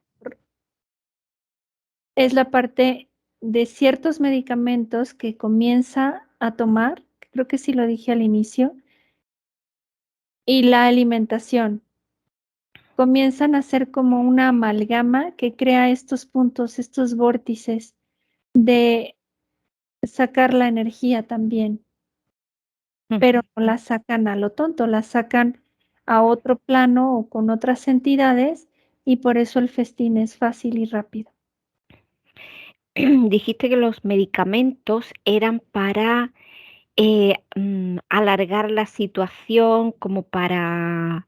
es la parte de ciertos medicamentos que comienza a tomar, creo que sí lo dije al inicio, y la alimentación. Comienzan a ser como una amalgama que crea estos puntos, estos vórtices de sacar la energía también, pero ujú, no la sacan a lo tonto, la sacan a otro plano o con otras entidades y por eso el festín es fácil y rápido. Dijiste que los medicamentos eran para alargar la situación, como para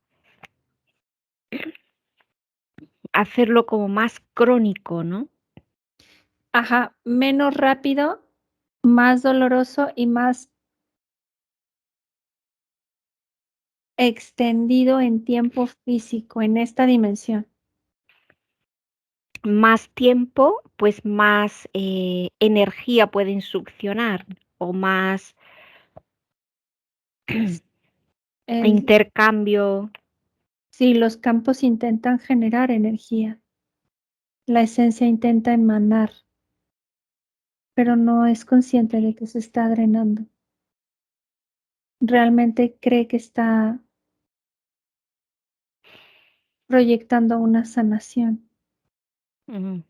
hacerlo como más crónico, ¿no? Ajá, menos rápido, más doloroso y más extendido en tiempo físico, en esta dimensión. Más tiempo, pues más energía pueden succionar o más El intercambio. Sí, los campos intentan generar energía, la esencia intenta emanar, pero no es consciente de que se está drenando. Realmente cree que está proyectando una sanación. Ujú.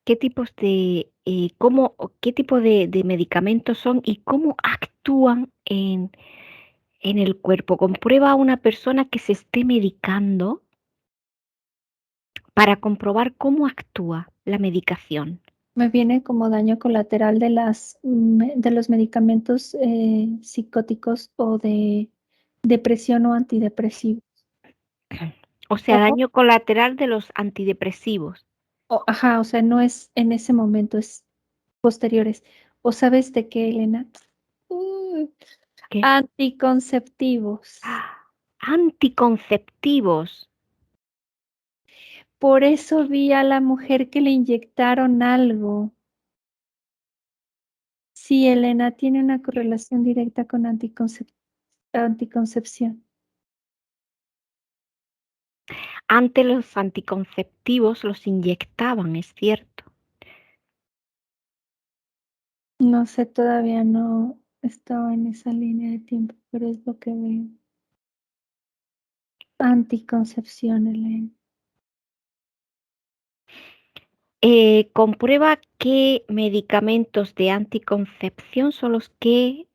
¿Qué tipos de, cómo, qué tipo de medicamentos son y cómo actúan en el cuerpo? ¿Comprueba a una persona que se esté medicando para comprobar cómo actúa la medicación? Me viene como daño colateral de de los medicamentos psicóticos o de depresión o antidepresivos. O sea, O, daño colateral de los antidepresivos. ajá, o sea, no es en ese momento, es posteriores. ¿O sabes de qué, Elena? Uy, ¿Qué? anticonceptivos. ¡Ah! Anticonceptivos. Por eso vi a la mujer que le inyectaron algo. Sí, Elena, tiene una correlación directa con anticoncepción. Antes los anticonceptivos los inyectaban, es cierto. No sé, todavía no estaba en esa línea de tiempo, pero es lo que veo. Anticoncepción, Elena. Comprueba qué medicamentos de anticoncepción son los que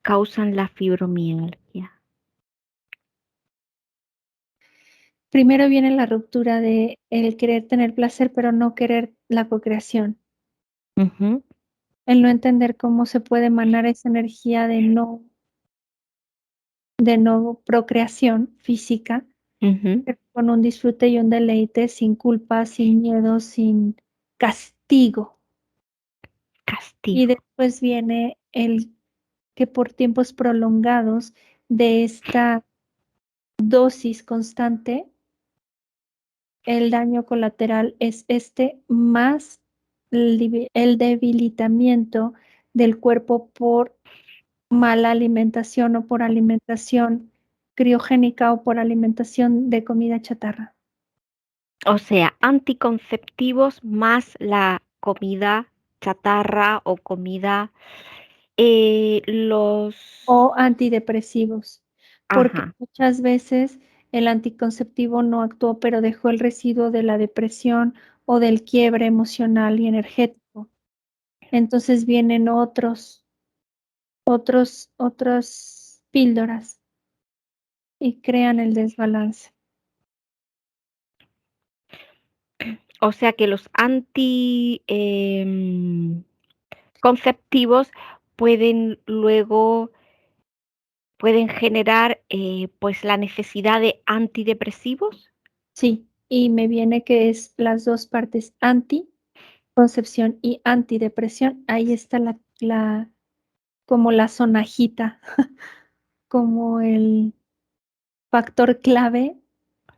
causan la fibromialgia. Primero viene la ruptura de el querer tener placer, pero no querer la procreación. Ujú, El no entender cómo se puede emanar esa energía de no procreación física, ujú. pero con un disfrute y un deleite, sin culpa, sin miedo, sin castigo. Y Castigo. después viene el que por tiempos prolongados de esta dosis constante, el daño colateral es este, más el debilitamiento del cuerpo por mala alimentación o por alimentación criogénica o por alimentación de comida chatarra. O sea, anticonceptivos más la comida chatarra o comida, los... O antidepresivos, porque Ajá, muchas veces el anticonceptivo no actuó, pero dejó el residuo de la depresión o del quiebre emocional y energético. Entonces vienen otras píldoras y crean el desbalance. o sea que los conceptivos pueden luego, pueden generar pues la necesidad de antidepresivos. Sí, y me viene que es las dos partes, anticoncepción y antidepresión. Ahí está como la sonajita, como el factor clave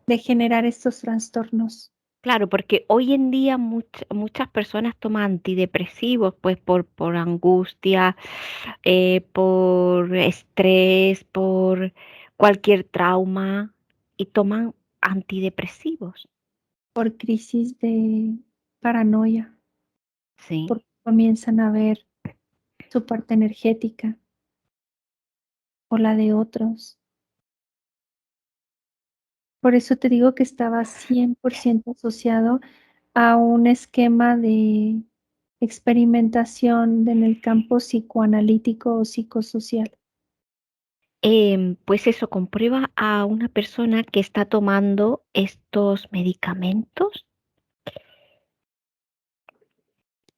de generar estos trastornos Claro, porque hoy en día muchas personas toman antidepresivos pues por angustia, por estrés, por cualquier trauma y toman antidepresivos. por crisis de paranoia, Sí. porque comienzan a ver su parte energética o la de otros. Por eso te digo que estaba 100% asociado a un esquema de experimentación en el campo psicoanalítico o psicosocial. Pues eso, comprueba a una persona que está tomando estos medicamentos.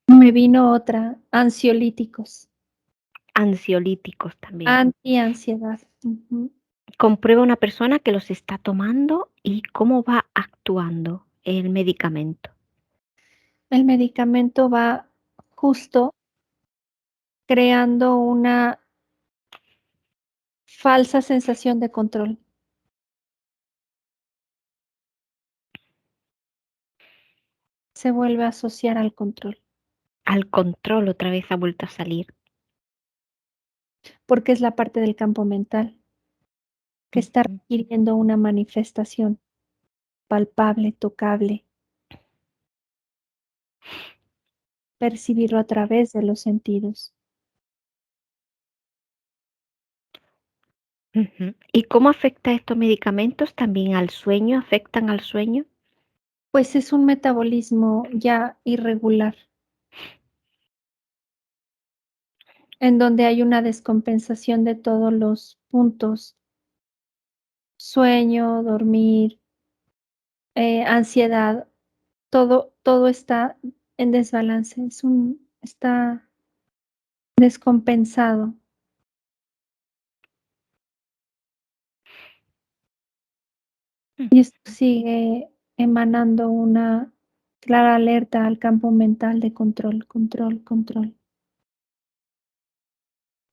Me vino otra, ansiolíticos, Ansiolíticos también. antiansiedad. Ujú. Comprueba a una persona que los está tomando y cómo va actuando el medicamento. El medicamento va justo creando una falsa sensación de control. Se vuelve a asociar al control, Al control otra vez ha vuelto a salir. porque es la parte del campo mental que está Ujú, requiriendo una manifestación palpable, tocable, percibirlo a través de los sentidos. ujú. ¿Y cómo afecta estos medicamentos también al sueño? ¿Afectan al sueño? Pues es un metabolismo ya irregular, en donde hay una descompensación de todos los puntos, sueño, dormir, ansiedad, todo está en desbalance, está descompensado. Y esto Ujú. sigue emanando una clara alerta al campo mental de control, control, control.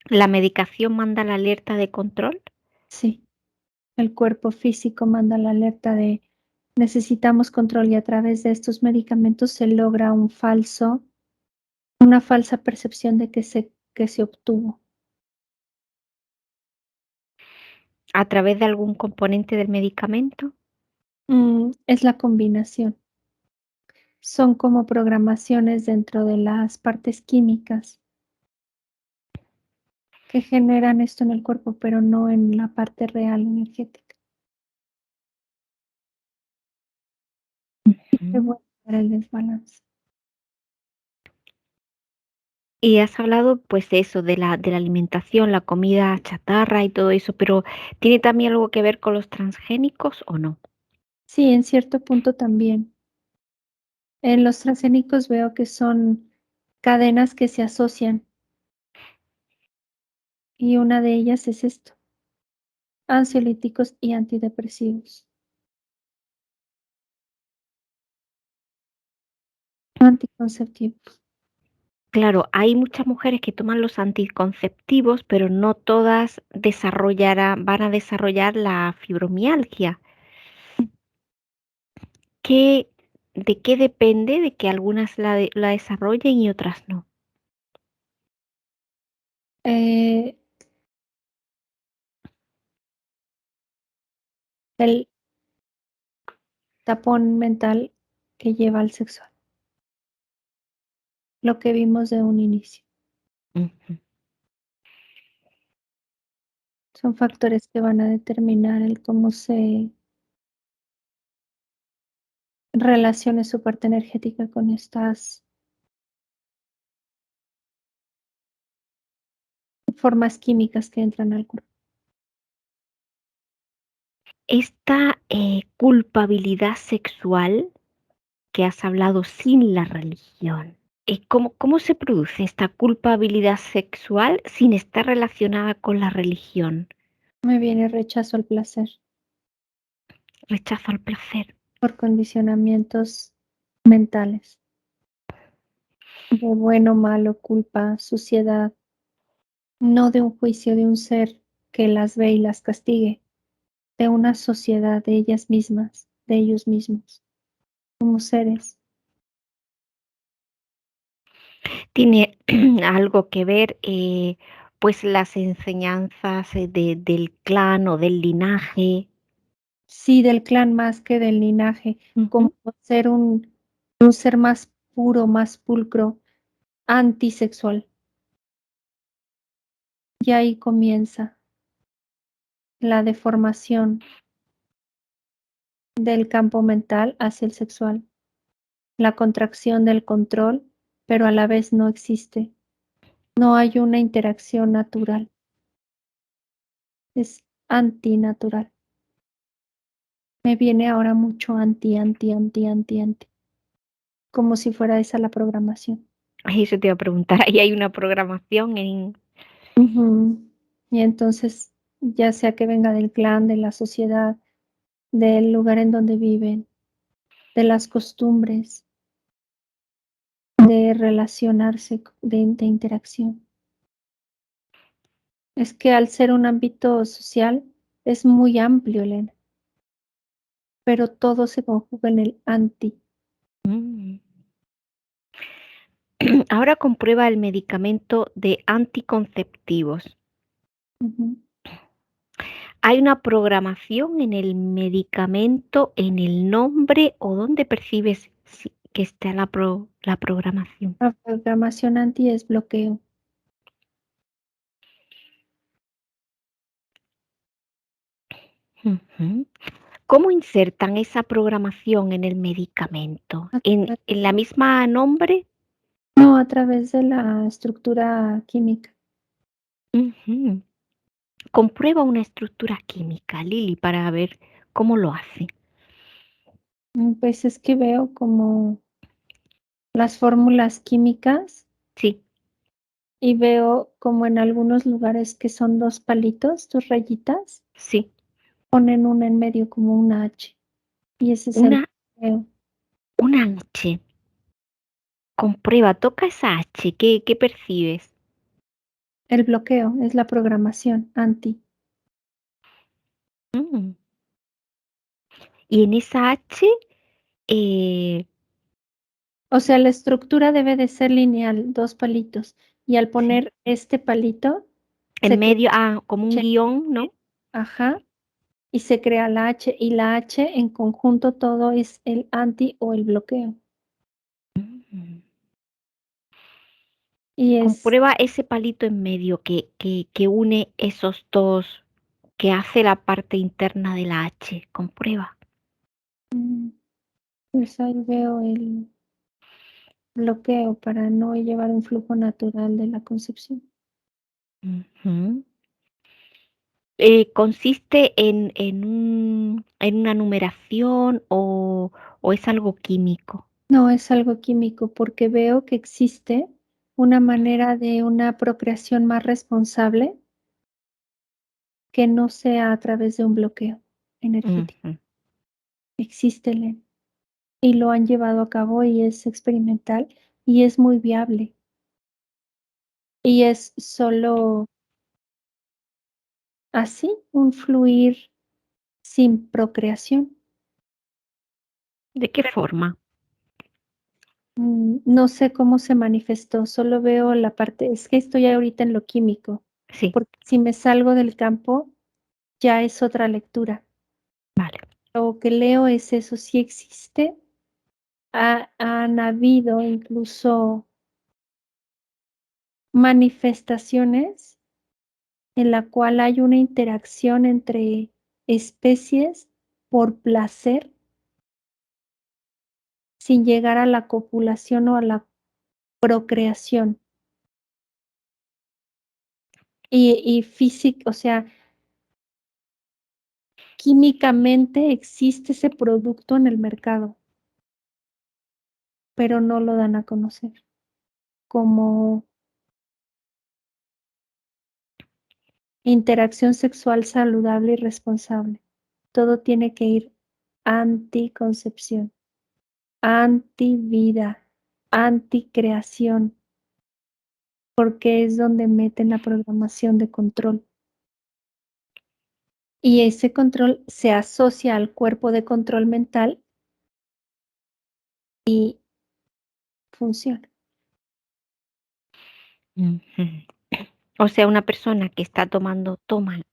¿La medicación manda la alerta de control? Sí, el cuerpo físico manda la alerta de necesitamos control y a través de estos medicamentos se logra una falsa percepción de que se obtuvo. ¿A través de algún componente del medicamento? Es la combinación. Son como programaciones dentro de las partes químicas que generan esto en el cuerpo, pero no en la parte real energética. Se Ujú. vuelve a dar el desbalance. Y has hablado, pues, de eso, de la alimentación, la comida chatarra y todo eso, pero ¿tiene también algo que ver con los transgénicos o no? Sí, en cierto punto también. En los transgénicos veo que son cadenas que se asocian y una de ellas es esto, ansiolíticos y antidepresivos, anticonceptivos. Claro, hay muchas mujeres que toman los anticonceptivos, pero no todas van a desarrollar la fibromialgia. ¿Qué, de qué depende de que algunas la desarrollen y otras no? Eh, el tapón mental que lleva al sexual, lo que vimos de un inicio. Ujú. Son factores que van a determinar el cómo se relacione su parte energética con estas formas químicas que entran al cuerpo. Esta culpabilidad sexual que has hablado sin la religión. ¿Cómo se produce esta culpabilidad sexual sin estar relacionada con la religión? Me viene rechazo al placer Rechazo al placer. por condicionamientos mentales de bueno, malo, culpa, suciedad, no de un juicio de un ser que las ve y las castigue, de una sociedad de ellas mismas, de ellos mismos, como seres. Tiene algo que ver, pues, las enseñanzas del clan o del linaje. Sí, del clan más que del linaje, como Ujú. ser un ser más puro, más pulcro, antisexual. Y ahí comienza la deformación del campo mental hacia el sexual, la contracción del control, pero a la vez no existe. No hay una interacción natural. es antinatural. Me viene ahora mucho anti, anti, anti, anti, anti, como si fuera esa la programación. Ay, eso te iba a preguntar, ahí hay una programación en... Ujú. Y entonces, ya sea que venga del clan, de la sociedad, del lugar en donde viven, de las costumbres, de relacionarse, de interacción. Es que al ser un ámbito social es muy amplio, Elena, pero todo se conjuga en el anti. Mm. Ahora comprueba el medicamento de anticonceptivos. Ujú. ¿Hay una programación en el medicamento, en el nombre o dónde percibes que está la programación? La programación anti es bloqueo. Ujú. ¿Cómo insertan esa programación en el medicamento? A ¿En la misma nombre? No, a través de la estructura química. Ujú. Comprueba una estructura química, Lili, para ver cómo lo hace. Pues es que veo como las fórmulas químicas Sí, y veo como en algunos lugares que son 2 palitos, 2 rayitas, sí. ponen una en medio como una H, y ese es el Una, bloqueo. una H. Comprueba, toca esa H. ¿Qué percibes? El bloqueo es la programación anti. Mm. Y en esa H, eh, O sea, la estructura debe de ser lineal, 2 palitos, y al sí. poner este palito En se crea medio, como un H, guión, ¿no? ajá, y se crea la H, y la H en conjunto todo es el anti o el bloqueo. Mm. Y es Comprueba ese palito en medio que une esos dos, que hace la parte interna de la H. Comprueba. mm, pues ahí veo el bloqueo para no llevar un flujo natural de la concepción. Ujú. ¿Consiste en una numeración o es algo químico? No es algo químico, porque veo que existe una manera de una procreación más responsable que no sea a través de un bloqueo energético. Ujú. Existe, y lo han llevado a cabo y es experimental y es muy viable. Y es solo así, un fluir sin procreación. ¿De qué forma? No sé cómo se manifestó, solo veo la parte es que estoy ahorita en lo químico, Sí, porque si me salgo del campo, ya es otra lectura. vale. Lo que leo es eso, sí existe, han habido incluso manifestaciones en la cual hay una interacción entre especies por placer, sin llegar a la copulación o a la procreación. Y o sea, químicamente existe ese producto en el mercado, pero no lo dan a conocer como interacción sexual saludable y responsable. Todo tiene que ir anticoncepción, antivida, anticreación, porque es donde meten la programación de control. Y ese control se asocia al cuerpo de control mental y funciona. Ujú. O sea, una persona que está toma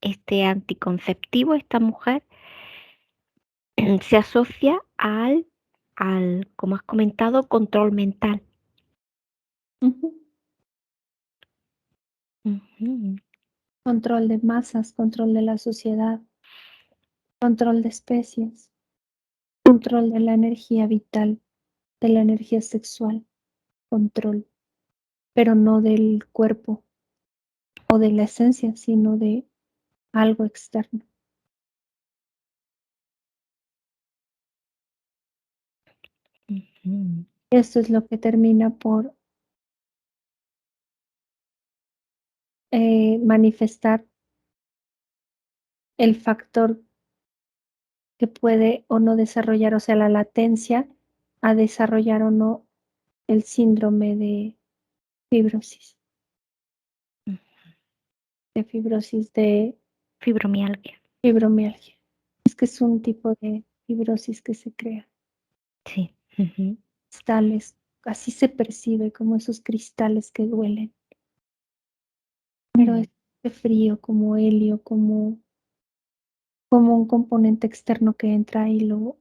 este anticonceptivo, esta mujer, se asocia como has comentado, control mental. Ujú. Ujú. Control de masas, control de la sociedad, control de especies, control de la energía vital, de la energía sexual, control, pero no del cuerpo o de la esencia, sino de algo externo. Ujú. Esto es lo que termina por manifestar el factor que puede o no desarrollar, o sea, la latencia a desarrollar o no el síndrome fibrosis, Mm, de fibrosis de fibromialgia. fibromialgia. Es que es un tipo de fibrosis que se crea. Sí. Ujú. Cristales, así se percibe como esos cristales que duelen, pero Mm. es de frío, como helio, como un componente externo que entra y lo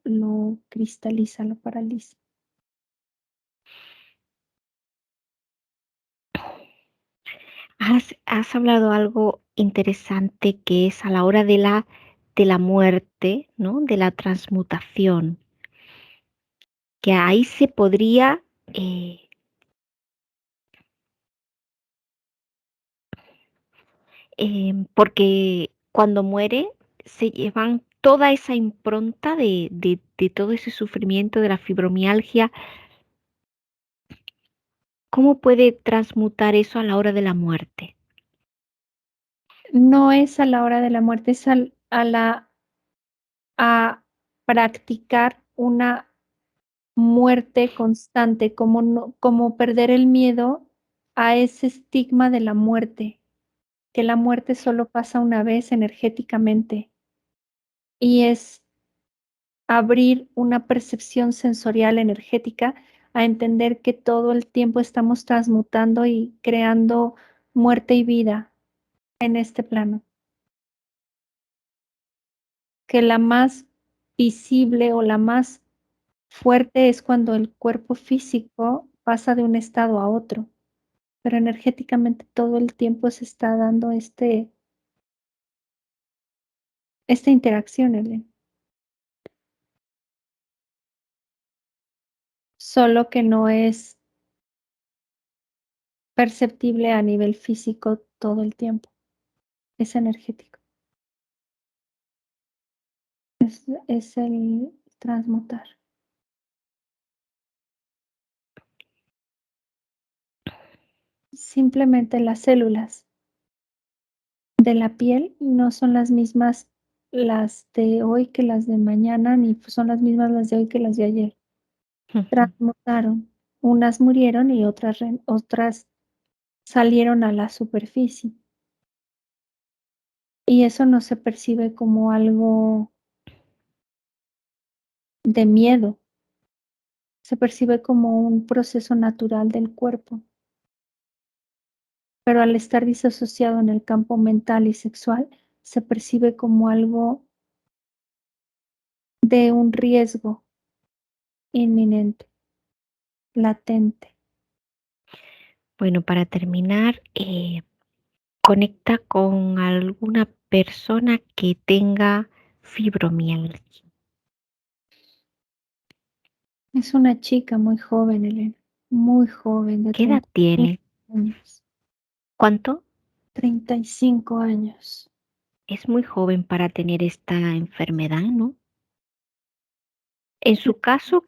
cristaliza, lo paraliza. Has hablado algo interesante que es a la hora de la muerte, ¿no? De la transmutación, que ahí se podría, eh, porque cuando muere se llevan toda esa impronta de todo ese sufrimiento de la fibromialgia. ¿Cómo puede transmutar eso a la hora de la muerte? No es a la hora de la muerte, es a practicar una muerte constante, como no como perder el miedo a ese estigma de la muerte, que la muerte solo pasa una vez energéticamente, y es abrir una percepción sensorial energética a entender que todo el tiempo estamos transmutando y creando muerte y vida en este plano. Que la más visible o la más fuerte es cuando el cuerpo físico pasa de un estado a otro, pero energéticamente todo el tiempo se está dando esta interacción, Helen. Solo que no es perceptible a nivel físico todo el tiempo, es energético. Es el transmutar. Simplemente las células de la piel no son las mismas las de hoy que las de mañana, ni son las mismas las de hoy que las de ayer. Ujú. Transmutaron, unas murieron y otras salieron a la superficie. Y eso no se percibe como algo de miedo, se percibe como un proceso natural del cuerpo. Pero al estar disasociado en el campo mental y sexual, se percibe como algo de un riesgo inminente, latente. Bueno, para terminar, conecta con alguna persona que tenga fibromialgia. Es una chica muy joven, Elena, muy joven, de ¿Qué edad 35 tiene? años. ¿Cuánto? 35 años. Es muy joven para tener esta enfermedad, ¿no? En su caso,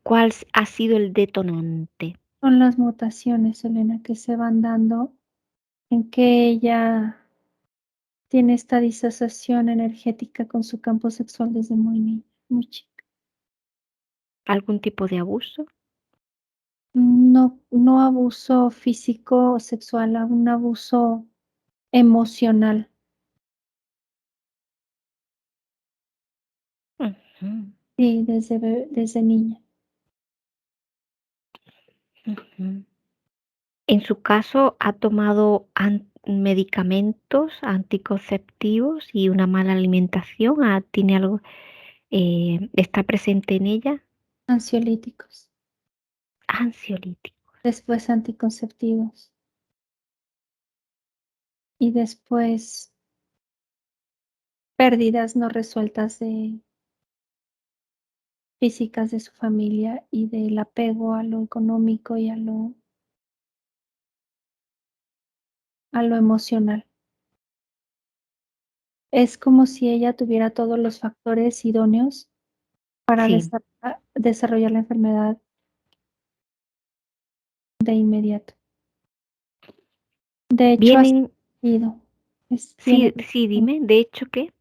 ¿cuál ha sido el detonante? Son las mutaciones, Elena, que se van dando en que ella tiene esta disasociación energética con su campo sexual desde muy niña, muy chica. ¿Algún tipo de abuso? No, no abuso físico o sexual, un abuso emocional. Ujú, Sí, desde niña. ujú. En su caso, ¿ha tomado medicamentos anticonceptivos y una mala alimentación? ¿Tiene algo, está presente en ella? Ansiolíticos, Ansiolítico. después anticonceptivos y después pérdidas no resueltas físicas de su familia y del apego a lo económico y a lo emocional. Es como si ella tuviera todos los factores idóneos para Sí, desarrollar la enfermedad de inmediato. De hecho, ha vienen, sido, sí, sí, dime, de hecho, ¿qué?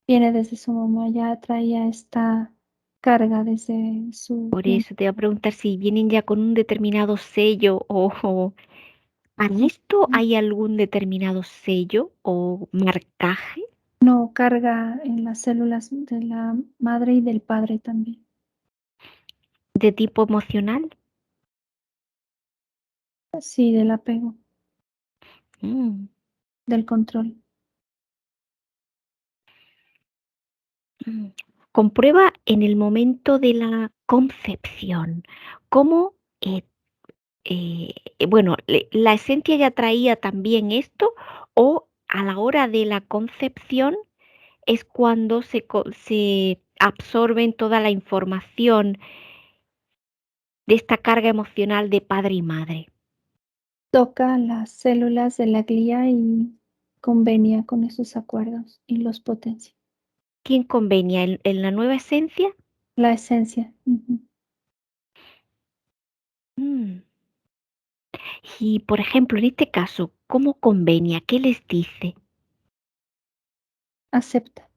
viene desde su mamá, ya traía esta carga desde su Por vientre. eso te voy a preguntar si vienen ya con un determinado sello o ¿para esto hay algún determinado sello o marcaje No carga en las células de la madre y del padre también. de tipo emocional? Sí, del apego, Mm, del control. mm. Comprueba en el momento de la concepción cómo, bueno, la esencia ya traía también esto o a la hora de la concepción es cuando se absorben toda la información de esta carga emocional de padre y madre. Toca las células de la glía y convenia con esos acuerdos y los potencia. ¿Quién convenia en la nueva esencia? La esencia. Mm. Y, por ejemplo, en este caso, ¿cómo convenia? ¿Qué les dice? Acepta.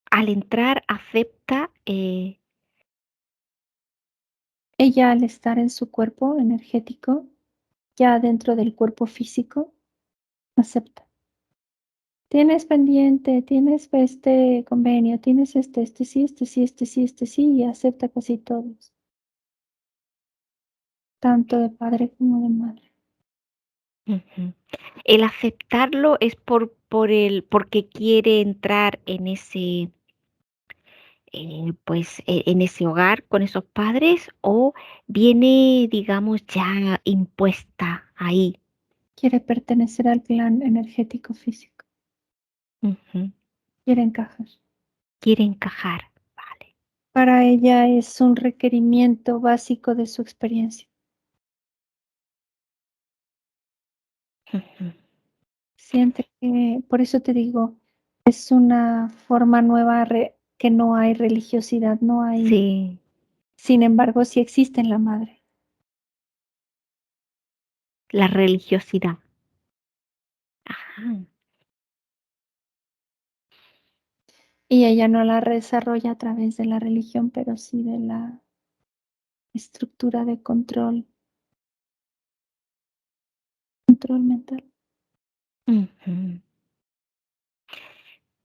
Al entrar, acepta, Ella al estar en su cuerpo energético, ya dentro del cuerpo físico, acepta. Tienes pendiente, tienes este convenio, tienes este sí, este sí, este sí, este sí, y acepta casi todos, tanto de padre como de madre. ujú. El aceptarlo es porque quiere entrar en ese, pues, en ese hogar con esos padres o viene, digamos, ya impuesta ahí. Quiere pertenecer al plan energético físico, Ujú. quiere encajar. Quiere encajar. Vale. Para ella es un requerimiento básico de su experiencia. Ujú. Siente que, por eso te digo, es una forma nueva que no hay religiosidad, no hay, Sí, sin embargo, sí existe en la madre. la religiosidad. Ajá. Y ella no la desarrolla a través de la religión, pero sí de la estructura de control mental. Ujú.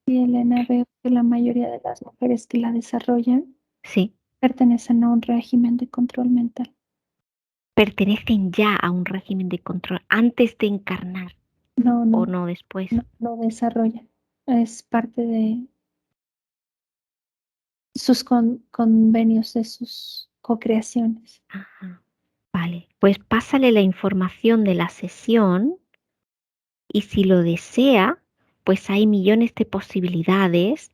Y Elena, veo que la mayoría de las mujeres que la desarrollan Sí, pertenecen a un régimen de control mental. pertenecen ya a un régimen de control antes de encarnar No, o no, no después. no, no desarrollan. Es parte de sus convenios, de sus co-creaciones. Ajá. Vale, pues pásale la información de la sesión y si lo desea, pues hay millones de posibilidades.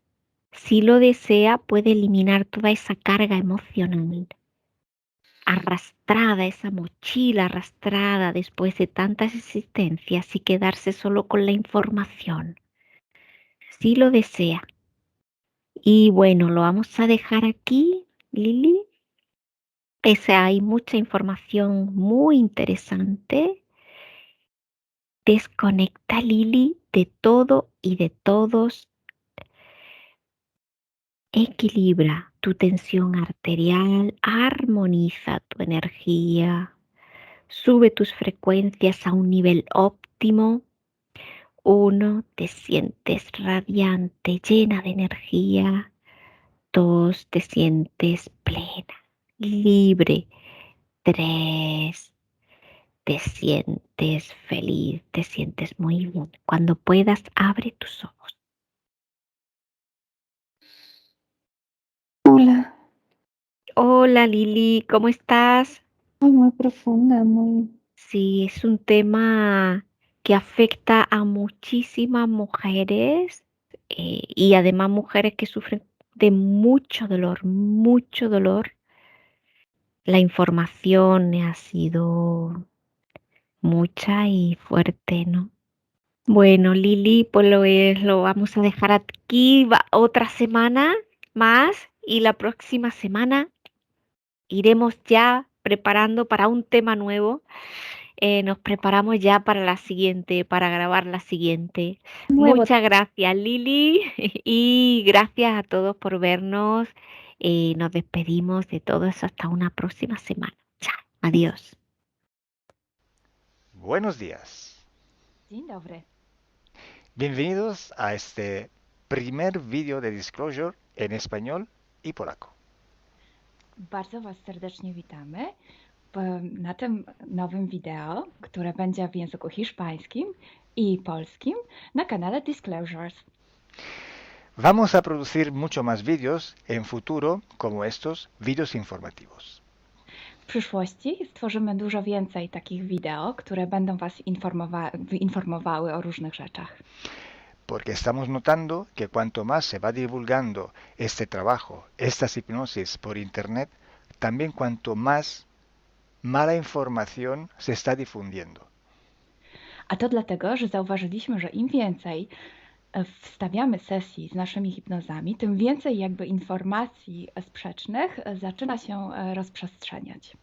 Si lo desea, puede eliminar toda esa carga emocional arrastrada, esa mochila arrastrada después de tantas existencias y quedarse solo con la información. Si lo desea. Y bueno, lo vamos a dejar aquí, Lili. Hay mucha información muy interesante. Desconecta, Lili, de todo y de todos. Equilibra tu tensión arterial, armoniza tu energía, sube tus frecuencias a un nivel óptimo. Uno, te sientes radiante, llena de energía. Dos, te sientes plena, libre. Tres, te sientes feliz, te sientes muy bien. Cuando puedas, abre tus ojos. Hola, Hola Lili, ¿cómo estás? muy profunda, muy... Sí, es un tema que afecta a muchísimas mujeres y además mujeres que sufren de mucho dolor, mucho dolor. La información ha sido mucha y fuerte, ¿no? Bueno, Lili, pues lo vamos a dejar aquí otra semana más y la próxima semana iremos ya preparando para un tema nuevo. Nos preparamos ya para la siguiente, para grabar la siguiente. Nuevo. Muchas gracias, Lili, y gracias a todos por vernos. Nos despedimos de todos hasta una próxima semana. Chao, adiós. Buenos días. Dzień dobry. Bienvenidos a este primer vídeo de Disclosure en español y polaco. Bardzo Was serdecznie witamy na tym nowym wideo, które będzie w języku hiszpańskim i polskim na kanale Disclosures. Vamos a producir mucho más vídeos en futuro como estos vídeos informativos. W przyszłości stworzymy dużo więcej takich wideo, które będą Was informowały o różnych rzeczach. Porque estamos notando que cuanto más se va divulgando este trabajo, estas hipnosis por internet, también cuanto más mala información se está difundiendo. A to dlatego, że zauważyliśmy, że im więcej wstawiamy sesji z naszymi hipnozami, tym więcej jakby informacji sprzecznych zaczyna się rozprzestrzeniać.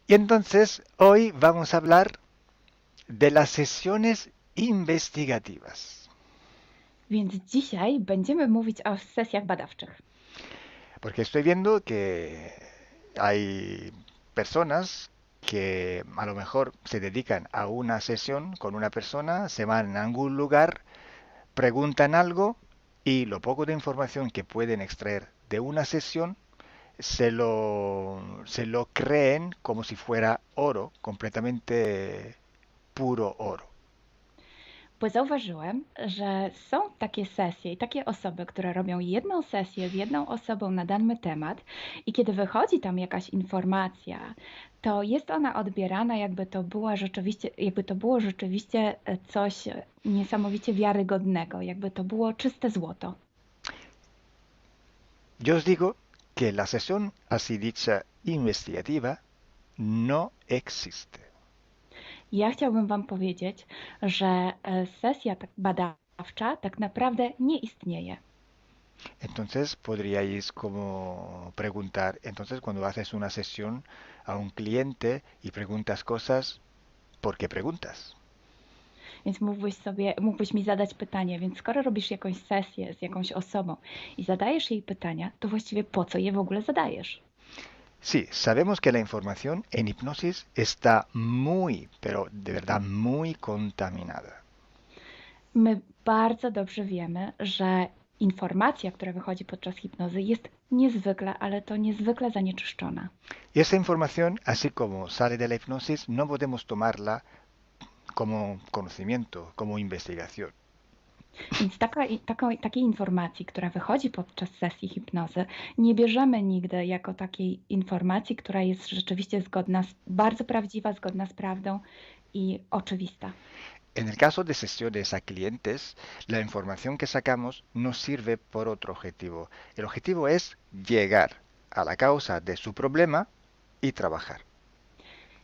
Y entonces hoy vamos a hablar de las sesiones investigativas. Więc dzisiaj będziemy mówić o sesjach badawczych. Porque estoy viendo que hay personas que a lo mejor se dedican a una sesión con una persona, se van a algún lugar, preguntan algo y lo poco de información que pueden extraer de una sesión se lo creen como si fuera oro, completamente puro oro. Bo zauważyłem, że są takie sesje i takie osoby, które robią jedną sesję z jedną osobą na dany temat i kiedy wychodzi tam jakaś informacja, to jest ona odbierana jakby to było rzeczywiście coś niesamowicie wiarygodnego, jakby to było czyste złoto. Yo os digo que la sesión así dicha investigativa no existe. Ja chciałbym Wam powiedzieć, że sesja badawcza tak naprawdę nie istnieje. Entonces podríais como preguntar, entonces cuando haces una sesión a un cliente y preguntas cosas, ¿por qué preguntas? Więc mógłbyś mi zadać pytanie, więc skoro robisz jakąś sesję z jakąś osobą i zadajesz jej pytania, to właściwie po co je w ogóle zadajesz? Sí, sabemos que la información en hipnosis está muy, pero de verdad muy contaminada. My bardzo dobrze wiemy, że informacja, która wychodzi podczas hipnozy jest niezwykle, ale to niezwykle zanieczyszczona. Y esa información, así como sale de la hipnosis, no podemos tomarla como conocimiento, como investigación. Więc takiej informacji, która wychodzi podczas sesji hipnozy, nie bierzemy nigdy jako takiej informacji, która jest rzeczywiście bardzo prawdziwa, zgodna z prawdą i oczywista. En el caso de sesiones a clientes, la información que sacamos nos sirve por otro objetivo. El objetivo es llegar a la causa de su problema y trabajar.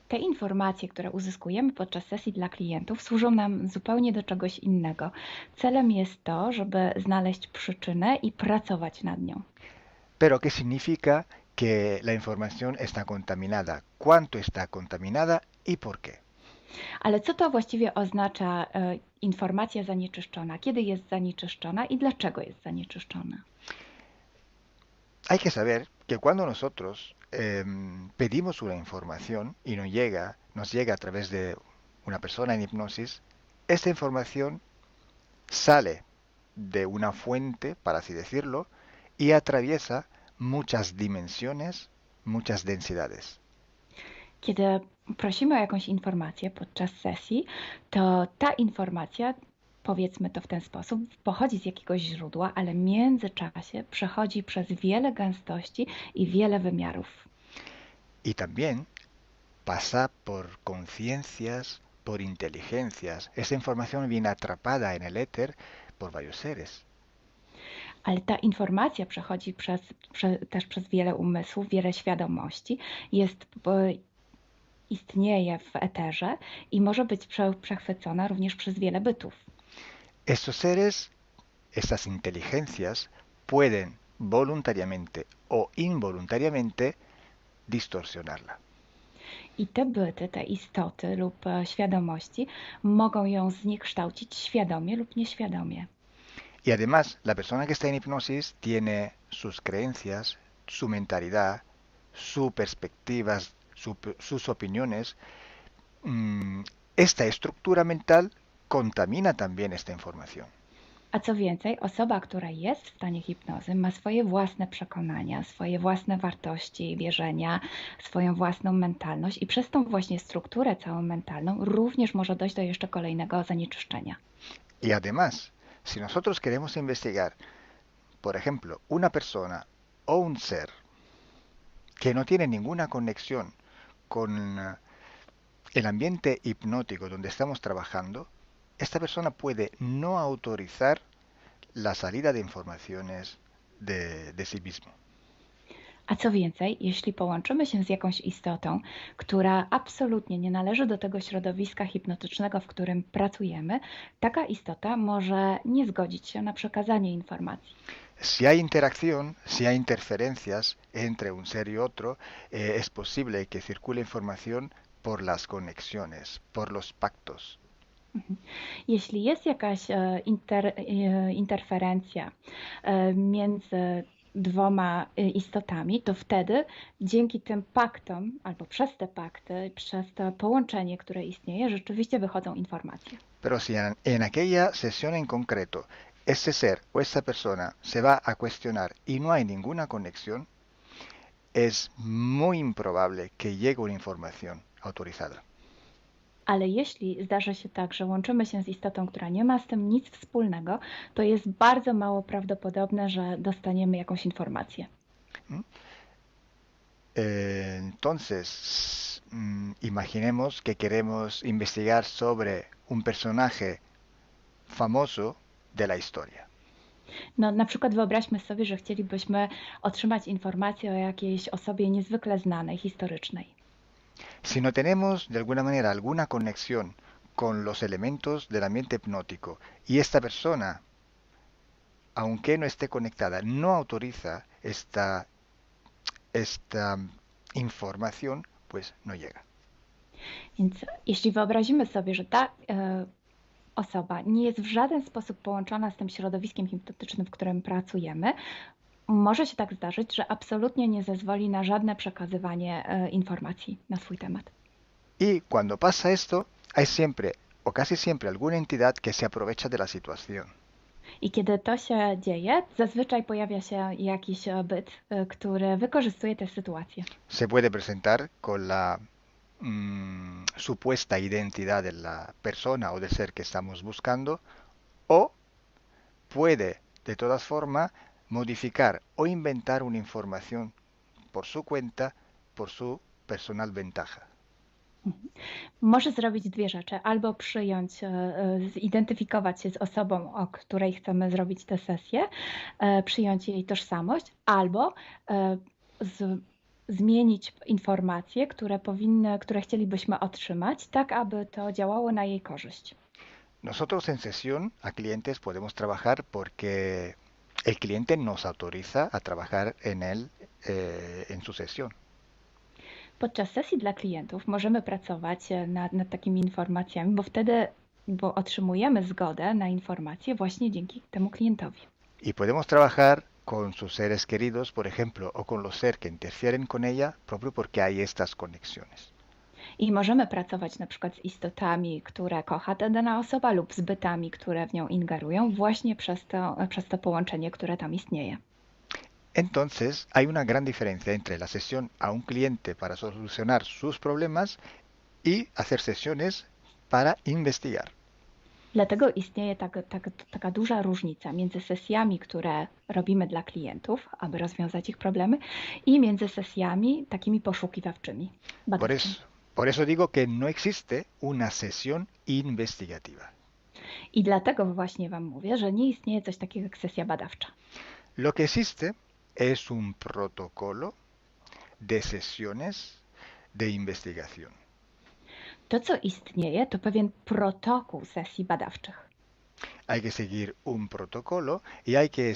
Te informacje, które uzyskujemy podczas sesji dla klientów, służą nam zupełnie do czegoś innego. Celem jest to, żeby znaleźć przyczynę i pracować nad nią. Pero ¿qué significa que la información está contaminada? ¿Cuánto está contaminada y por qué? Ale co to właściwie oznacza informacja zanieczyszczona? Kiedy jest zanieczyszczona i dlaczego jest zanieczyszczona? Hay que saber que cuando nosotros pedimos una información y nos llega a través de una persona en hipnosis, esta información sale de una fuente, para así decirlo, y atraviesa muchas dimensiones, muchas densidades. Kiedy prosimy o jakąś informację podczas sesji, to ta informacja, powiedzmy to w ten sposób, pochodzi z jakiegoś źródła, ale w międzyczasie przechodzi przez wiele gęstości i wiele wymiarów. Y también pasa por conciencias, por inteligencias. Esa información viene atrapada en el éter por varios seres. Ale ta informacja przechodzi też przez wiele umysłów, wiele świadomości, istnieje w eterze i może być przechwycona również przez wiele bytów. Estos seres, estas inteligencias, pueden voluntariamente o involuntariamente distorsionarla. I te byty, te istoty lub świadomości mogą ją zniekształcić świadomie lub nieświadomie. Y además, la persona que está en hipnosis tiene sus creencias, su mentalidad, sus perspectivas, sus opiniones. Esta estructura mental contamina también esta información. A co więcej, osoba, która jest w stanie hipnozy, ma swoje własne przekonania, swoje własne wartości i wierzenia, swoją własną mentalność i przez tą właśnie strukturę całą mentalną również może dojść do jeszcze kolejnego zanieczyszczenia. Y además, si nosotros queremos investigar, por ejemplo, una persona o un ser que no tiene ninguna conexión con el ambiente hipnótico donde estamos trabajando, esta persona puede no autorizar la salida de informaciones de sí mismo. A co więcej, jeśli połączymy się z jakąś istotą, która absolutnie nie należy do tego środowiska hipnotycznego, w którym pracujemy, taka istota może nie zgodzić się na przekazanie informacji. Si hay interacción, si hay interferencias entre un ser y otro, es posible que circule información por las conexiones, por los pactos. Jeśli jest jakaś interferencja między dwoma istotami, to wtedy dzięki tym paktom, albo przez te pakty, przez to połączenie, które istnieje, rzeczywiście wychodzą informacje. Pero si en aquella sesión en concreto ese ser o esa persona se va a cuestionar y no hay ninguna conexión, es muy improbable que llegue una información autorizada. Ale jeśli zdarzy się tak, że łączymy się z istotą, która nie ma z tym nic wspólnego, to jest bardzo mało prawdopodobne, że dostaniemy jakąś informację. Entonces, imaginemos que queremos investigar sobre un personaje famoso de la historia. No, na przykład wyobraźmy sobie, że chcielibyśmy otrzymać informację o jakiejś osobie niezwykle znanej, historycznej. Si no tenemos de alguna manera alguna conexión con los elementos del ambiente hipnótico y esta persona, aunque no esté conectada, no autoriza esta información, pues no llega. Więc jeśli wyobrazimy sobie, że ta osoba nie jest w żaden sposób połączona z tym środowiskiem hipnotycznym, w którym pracujemy, może się tak zdarzyć, że absolutnie nie zezwoli na żadne przekazywanie informacji na swój temat. Y cuando pasa esto, hay siempre o casi siempre alguna entidad que se aprovecha de la situación. I kiedy to się dzieje, zazwyczaj pojawia się jakiś byt, który wykorzystuje tę sytuację. Se puede presentar con la supuesta identidad de la persona o del ser que estamos buscando, o puede de todas formas modificar o inventar una información por su cuenta, por su personal ventaja. Może zrobić dwie rzeczy. Albo przyjąć, zidentyfikować się z osobą, o której chcemy zrobić tę sesję, przyjąć jej tożsamość, albo zmienić informacje, które chcielibyśmy otrzymać, tak aby to działało na jej korzyść. Nosotros en sesión a clientes podemos trabajar porque el cliente nos autoriza a trabajar en él en su sesión. Podczas sesji dla klientów możemy pracować nad takimi informacjami, bo otrzymujemy zgodę na informacje właśnie dzięki temu klientowi. Y podemos trabajar con sus seres queridos, por ejemplo, o con los seres que interfieren con ella, propio porque hay estas conexiones. I możemy pracować na przykład z istotami, które kocha ta dana osoba, lub z bytami, które w nią ingerują, właśnie przez to połączenie, które tam istnieje. Entonces, hay una gran diferencia entre la sesión a un cliente para solucionar sus problemas y hacer sesiones para investigar. Dlatego istnieje taka duża różnica między sesjami, które robimy dla klientów, aby rozwiązać ich problemy, i między sesjami takimi poszukiwawczymi, badawczymi. Por eso digo que no existe una sesión investigativa. I dlatego właśnie Wam mówię, że nie istnieje coś takiego jak sesja badawcza. Lo que existe es un protocolo de sesiones de investigación. To, co istnieje, to pewien protokół sesji badawczych. hay que seguir un protocolo y hay que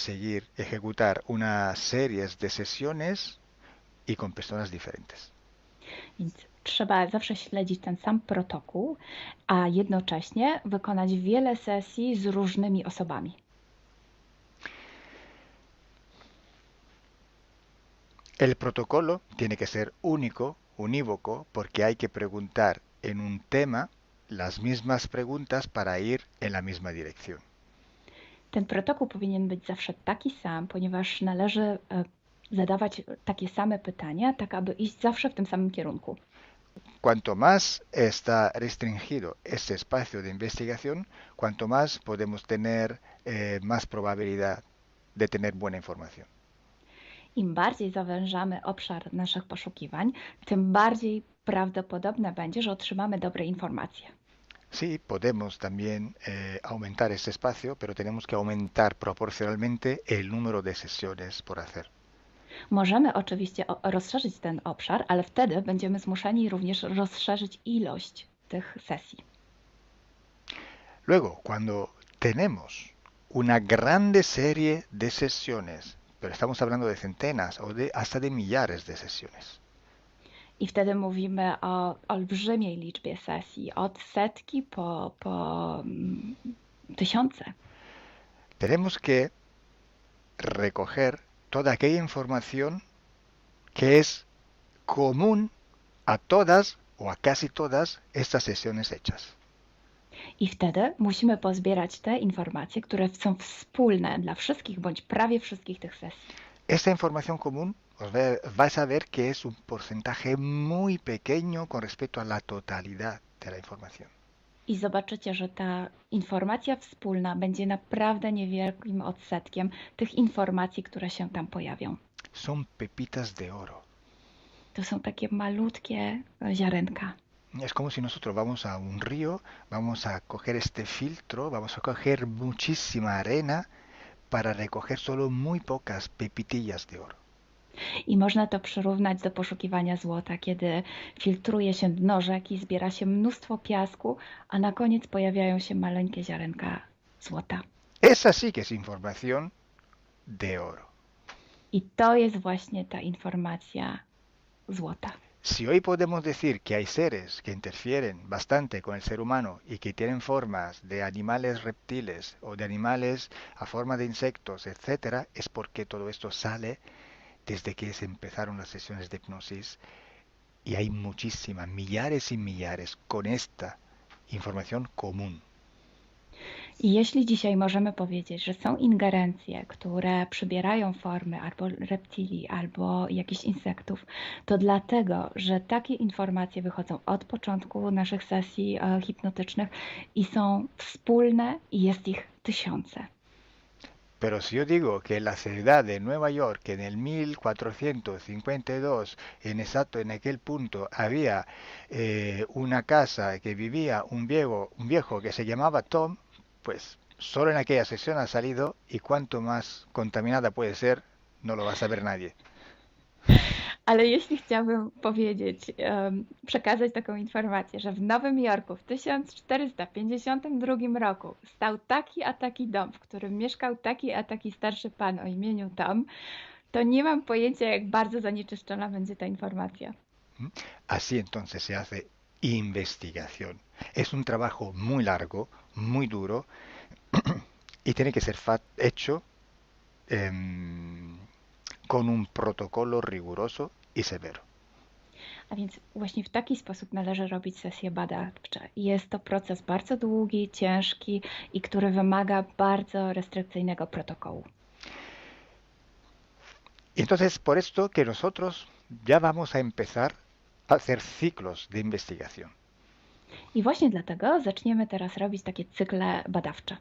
ejecutar unas series de sesiones y con personas diferentes. Więc trzeba zawsze śledzić ten sam protokół, a jednocześnie wykonać wiele sesji z różnymi osobami. El protocolo tiene que ser único, unívoco, porque hay que preguntar en un tema las mismas preguntas para ir en la misma dirección. Ten protokół powinien być zawsze taki sam, ponieważ należy zadawać takie same pytania, tak aby iść zawsze w tym samym kierunku. Cuanto más está restringido ese espacio de investigación, cuanto más podemos tener más probabilidad de tener buena información. Im bardziej zawężamy obszar naszych poszukiwań, tym bardziej prawdopodobne będzie, że otrzymamy dobre informacje. Sí, podemos también aumentar ese espacio, pero tenemos que aumentar proporcionalmente el número de sesiones por hacer. Możemy oczywiście rozszerzyć ten obszar, ale wtedy będziemy zmuszeni również rozszerzyć ilość tych sesji. Luego, cuando tenemos una grande serie de sesiones, pero estamos hablando de centenas o hasta de millares de sesiones, I wtedy mówimy o olbrzymiej liczbie sesji, od setki po tysiące. tenemos que recoger toda aquella información que es común a todas o a casi todas estas sesiones hechas. I wtedy musimy pozbierać te informacje, które są wspólne dla wszystkich bądź prawie wszystkich tych sesji. Esta información común vais a ver que es un porcentaje muy pequeño con respecto a la totalidad de la información. I zobaczycie, że ta informacja wspólna będzie naprawdę niewielkim odsetkiem tych informacji, które się tam pojawią. Son pepitas de oro. To są takie malutkie ziarenka. Es como si nosotros vamos a un río, vamos a coger este filtro, vamos a coger muchísima arena para recoger solo muy pocas pepitillas de oro. I można to przyrównać do poszukiwania złota, kiedy filtruje się dno rzeki, zbiera się mnóstwo piasku, a na koniec pojawiają się maleńkie ziarenka złota. Esa sí que es información de oro. I to jest właśnie ta informacja złota. Si hoy podemos decir que hay seres que interfieren bastante con el ser humano y que tienen formas de animales reptiles o de animales a forma de insectos, etc., es porque todo esto sale desde que se empezaron las sesiones de hipnosis y hay muchísimas, millares y millares con esta información común. I jeśli dzisiaj możemy powiedzieć, że są ingerencje, które przybierają formy albo reptilii, albo jakichś insektów, to dlatego, że takie informacje wychodzą od początku naszych sesji hipnotycznych i są wspólne i jest ich tysiące. Pero si yo digo que en la ciudad de Nueva York, en el 1452, en aquel punto, había una casa que vivía un viejo que se llamaba Tom, pues solo en aquella sesión ha salido y cuanto más contaminada puede ser, no lo va a saber nadie. Ale jeśli chciałabym powiedzieć, przekazać taką informację, że w Nowym Jorku w 1452 roku stał taki a taki dom, w którym mieszkał taki a taki starszy pan o imieniu Tom, to nie mam pojęcia, jak bardzo zanieczyszczona będzie ta informacja. Así entonces se hace investigación. Es un trabajo muy largo, muy duro y tiene que ser hecho con un protocolo riguroso y severo. A więc właśnie w taki sposób należy robić sesje badawcze. Jest to proces bardzo długi, ciężki i który wymaga bardzo restrykcyjnego protokołu. Y entonces por esto que nosotros ya vamos a empezar a hacer ciclos de investigación. I właśnie dlatego zaczniemy teraz robić takie cykle badawcze.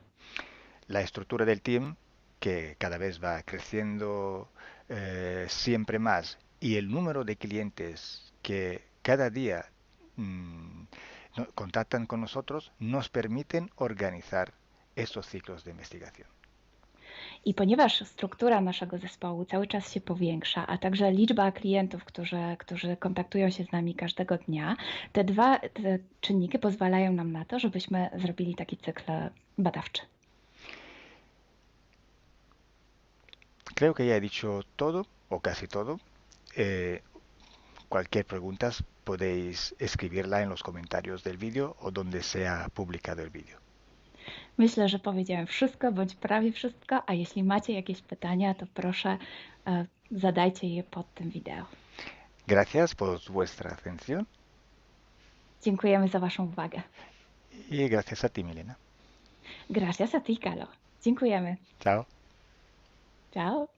La estructura del team, que cada vez va creciendo siempre más, y el número de clientes que cada día contactan con nosotros, nos permiten organizar estos ciclos de investigación. I ponieważ struktura naszego zespołu cały czas się powiększa, a także liczba klientów, którzy kontaktują się z nami każdego dnia, te czynniki pozwalają nam na to, żebyśmy zrobili taki cykl badawczy. Creo que ya he dicho todo, o casi todo. Eh, Cualquier pregunta podéis escribirla en los comentarios del vídeo o donde sea publicado el vídeo. Myślę, że powiedziałem wszystko, bądź prawie wszystko, a jeśli macie jakieś pytania, to proszę zadajcie je pod tym wideo. Gracias por vuestra atención Dziękujemy za Waszą uwagę. y gracias a ti, Milena. Gracias a ti, Kalo. Dziękujemy. Chao. Ciao.